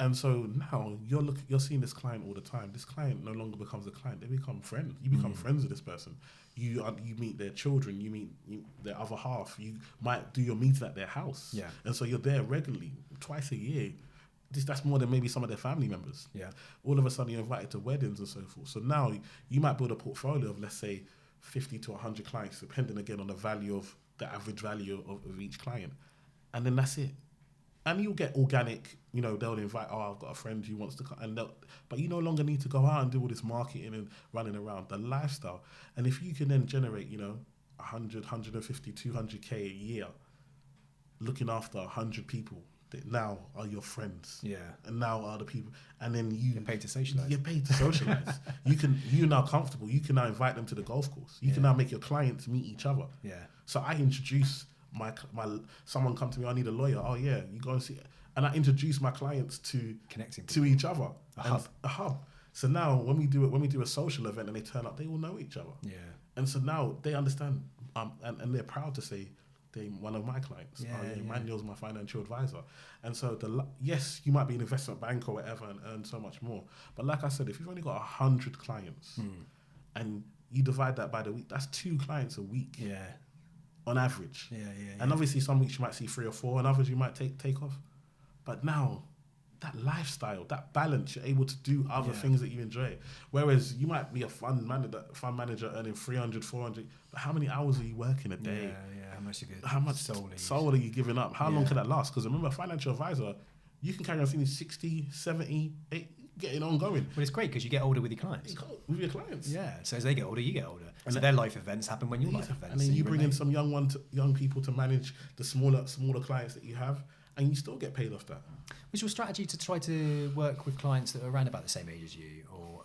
And so now you're seeing this client all the time. This client no longer becomes a client; they become friends. You become friends with this person. You meet their children. You meet their other half. You might do your meeting at their house. Yeah. And so you're there regularly, twice a year. That's more than maybe some of their family members. Yeah. All of a sudden you're invited to weddings and so forth. So now you might build a portfolio of, let's say, 50 to 100 clients, depending again on the average value of each client, and then that's it. And you'll get organic, they'll invite, I've got a friend who wants to come, but you no longer need to go out and do all this marketing and running around. The lifestyle. And if you can then generate, 100, 150, 200K a year, looking after 100 people that now are your friends. Yeah. And now are the people, and then you're paid to socialize. You're paid to socialize. You're now comfortable. You can now invite them to the golf course. You can now make your clients meet each other. Yeah. So I introduce someone come to me, I need a lawyer. Oh yeah, you go and see. and I introduce my clients to Connecting to each other. A hub. So now when we do a social event and they turn up, they all know each other. Yeah. And so now they understand, and they're proud to say they're one of my clients. Emmanuel's my financial advisor. And so yes, you might be an investment bank or whatever and earn so much more. But like I said, if you've only got 100 clients and you divide that by the week, that's 2 clients a week. Yeah. On average. Yeah. And obviously some weeks you might see 3 or 4 and others you might take off. But now that lifestyle, that balance, you're able to do other things that you enjoy. Whereas you might be a fund manager earning 300, 400, but how many hours are you working a day? Yeah. How much soul are you giving up? How long can that last? Because remember, a financial advisor, you can carry on thinking 60, 70, 80, getting ongoing. Well, it's great because you get older with your clients. With your clients. Yeah. So as they get older, you get older. And so their life events happen when your life events. And then you bring in some young people to manage the smaller clients that you have, and you still get paid off that. Was your strategy to try to work with clients that are around about the same age as you, or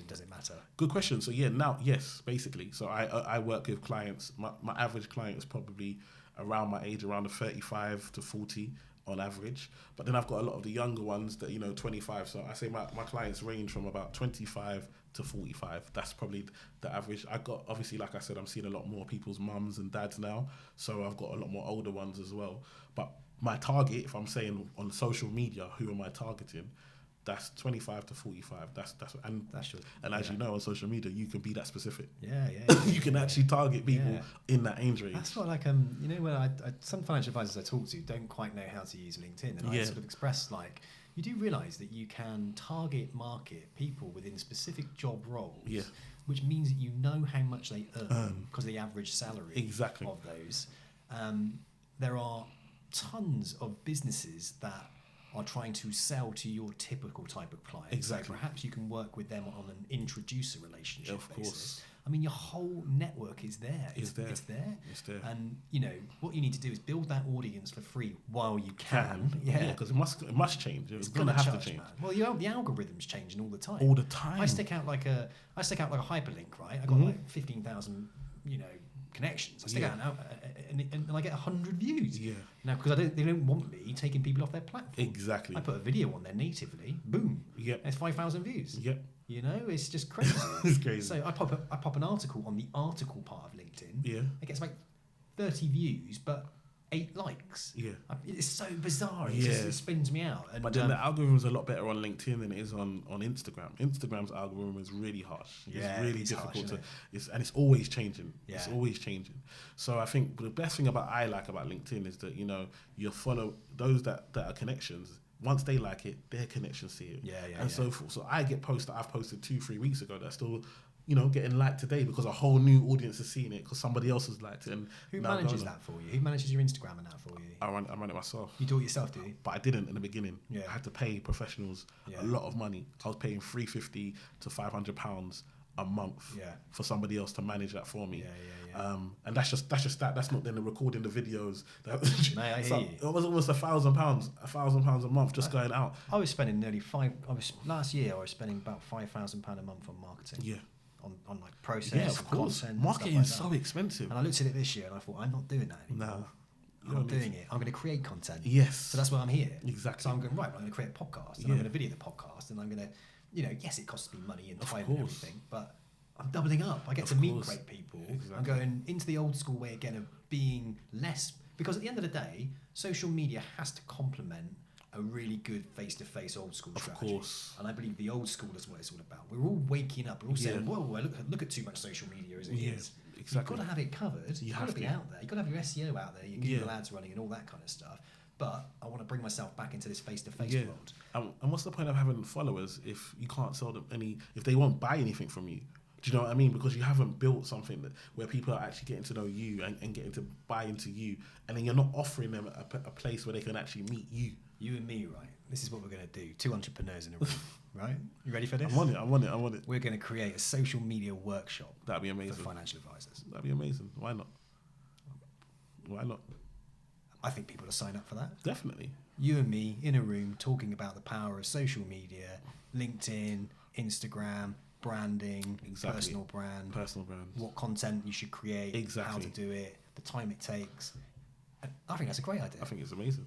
does it matter? Good question. So yes, basically. So I work with clients. My average client is probably around my age, around the 35 to 40 on average. But then I've got a lot of the younger ones that 25. So I say my clients range from about 25 to 45. That's probably the average. I got, obviously, like I said, I'm seeing a lot more people's mums and dads now. So I've got a lot more older ones as well. But my target, if I'm saying on social media, who am I targeting? That's 25 to 45. That's true. And as you know, on social media, you can be that specific. Yeah. You can actually target people in that age range. That's what, when some financial advisors I talk to don't quite know how to use LinkedIn, and I sort of express you do realise that you can target market people within specific job roles, which means that you know how much they earn because of the average salary of those. There are tons of businesses that are trying to sell to your typical type of client. Exactly. So perhaps you can work with them on an introducer relationship basis. Course. I mean, your whole network is there. It's there. And, what you need to do is build that audience for free while you can. Yeah, because it must change. It's going to have to change. Man. Well, the algorithm's changing all the time. All the time. I stick out like a hyperlink, right? I got 15,000, connections. I stick out now, and I get 100 views. Yeah. Now, because they don't want me taking people off their platform. Exactly. I put a video on there natively. Boom. Yep. It's 5,000 views. Yep. It's just crazy. It's crazy. So I pop an article on the article part of LinkedIn. Yeah. It gets like 30 views, but 8 likes. Yeah. It's so bizarre. It spins me out. And but then the algorithm's a lot better on LinkedIn than it is on Instagram. Instagram's algorithm is really harsh. It's really difficult it's always changing. Yeah. It's always changing. So I think the best thing I like about LinkedIn is that, you follow those that are connections. Once they like it, their connections see it. And so forth. So I get posts that I've posted 2-3 weeks ago that still getting liked today because a whole new audience is seeing it because somebody else has liked it. And who manages that for you? Who manages your Instagram and that for you? I run it myself. You do it yourself, do you? But I didn't in the beginning. Yeah. I had to pay professionals a lot of money. I was paying £350 to £500 a month for somebody else to manage that for me. And that's just that. That's not then the recording the videos. I hear you. It was almost £1,000 a month just going out. I was spending last year I was spending about £5,000 a month on marketing. Yeah. On process, of course. Content, marketing is so expensive. And I looked at it this year and I thought, I'm not doing that anymore. No. I'm not doing it. I'm going to create content. Yes. So that's why I'm here. Exactly. So I'm going, I'm going to create a podcast and I'm going to video the podcast and I'm going to, yes, it costs me money and time and everything, but I'm doubling up. I get to meet great people. Exactly. I'm going into the old school way again of being less, because at the end of the day, social media has to complement a really good face-to-face old school strategy. Of course. And I believe the old school is what it's all about. We're all waking up. We're all saying, whoa, look at too much social media as it is. Exactly. You've got to have it covered. You've got to be out there. You've got to have your SEO out there, your Google ads running and all that kind of stuff. But I want to bring myself back into this face-to-face world. And what's the point of having followers if you can't sell them if they won't buy anything from you? Do you know what I mean? Because you haven't built something where people are actually getting to know you and getting to buy into you. And then you're not offering them a place where they can actually meet you. You and me, right? This is what we're going to do. 2 entrepreneurs in a room, right? You ready for this? I'm on it. We're going to create a social media workshop. That'd be amazing. For financial advisors. That'd be amazing. Why not? I think people will sign up for that. Definitely. You and me in a room talking about the power of social media, LinkedIn, Instagram, branding, personal brand, what content you should create, how to do it, the time it takes. I think that's a great idea. I think it's amazing.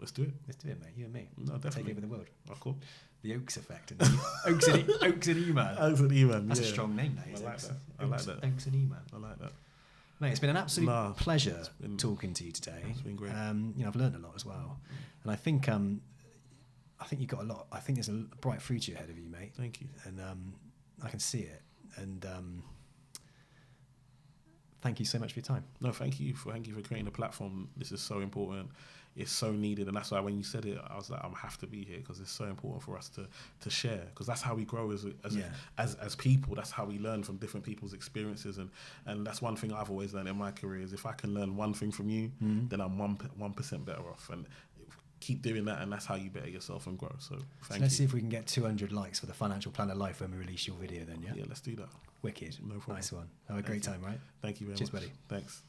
Let's do it. Let's do it, mate. You and me. No, definitely. Take over the world. Of course. The Oaks Effect. And Oaks and E-Man. Oaks and E-Man. That's yeah. a strong name, that is. I like Oaks, that. I like that. Oaks and E-Man. I like that. Mate, it's been an absolute pleasure been, talking to you today. It's been great. I've learned a lot as well, and I think you've got a lot. I think there's a bright future ahead of you, mate. Thank you. And I can see it. And thank you so much for your time. No, thank you for creating a platform. This is so important. It's so needed, and that's why when you said it, I was like, I have to be here because it's so important for us to share, because that's how we grow as people. That's how we learn from different people's experiences, and that's one thing I've always learned in my career is if I can learn one thing from you, then I'm 1% better off, and keep doing that, and that's how you better yourself and grow. So let's see if we can get 200 likes for the Financial Planner Life when we release your video then, yeah? Yeah, let's do that. Wicked. No problem. Nice one. Have a great time, right? Thank you very much. Cheers, buddy. Thanks.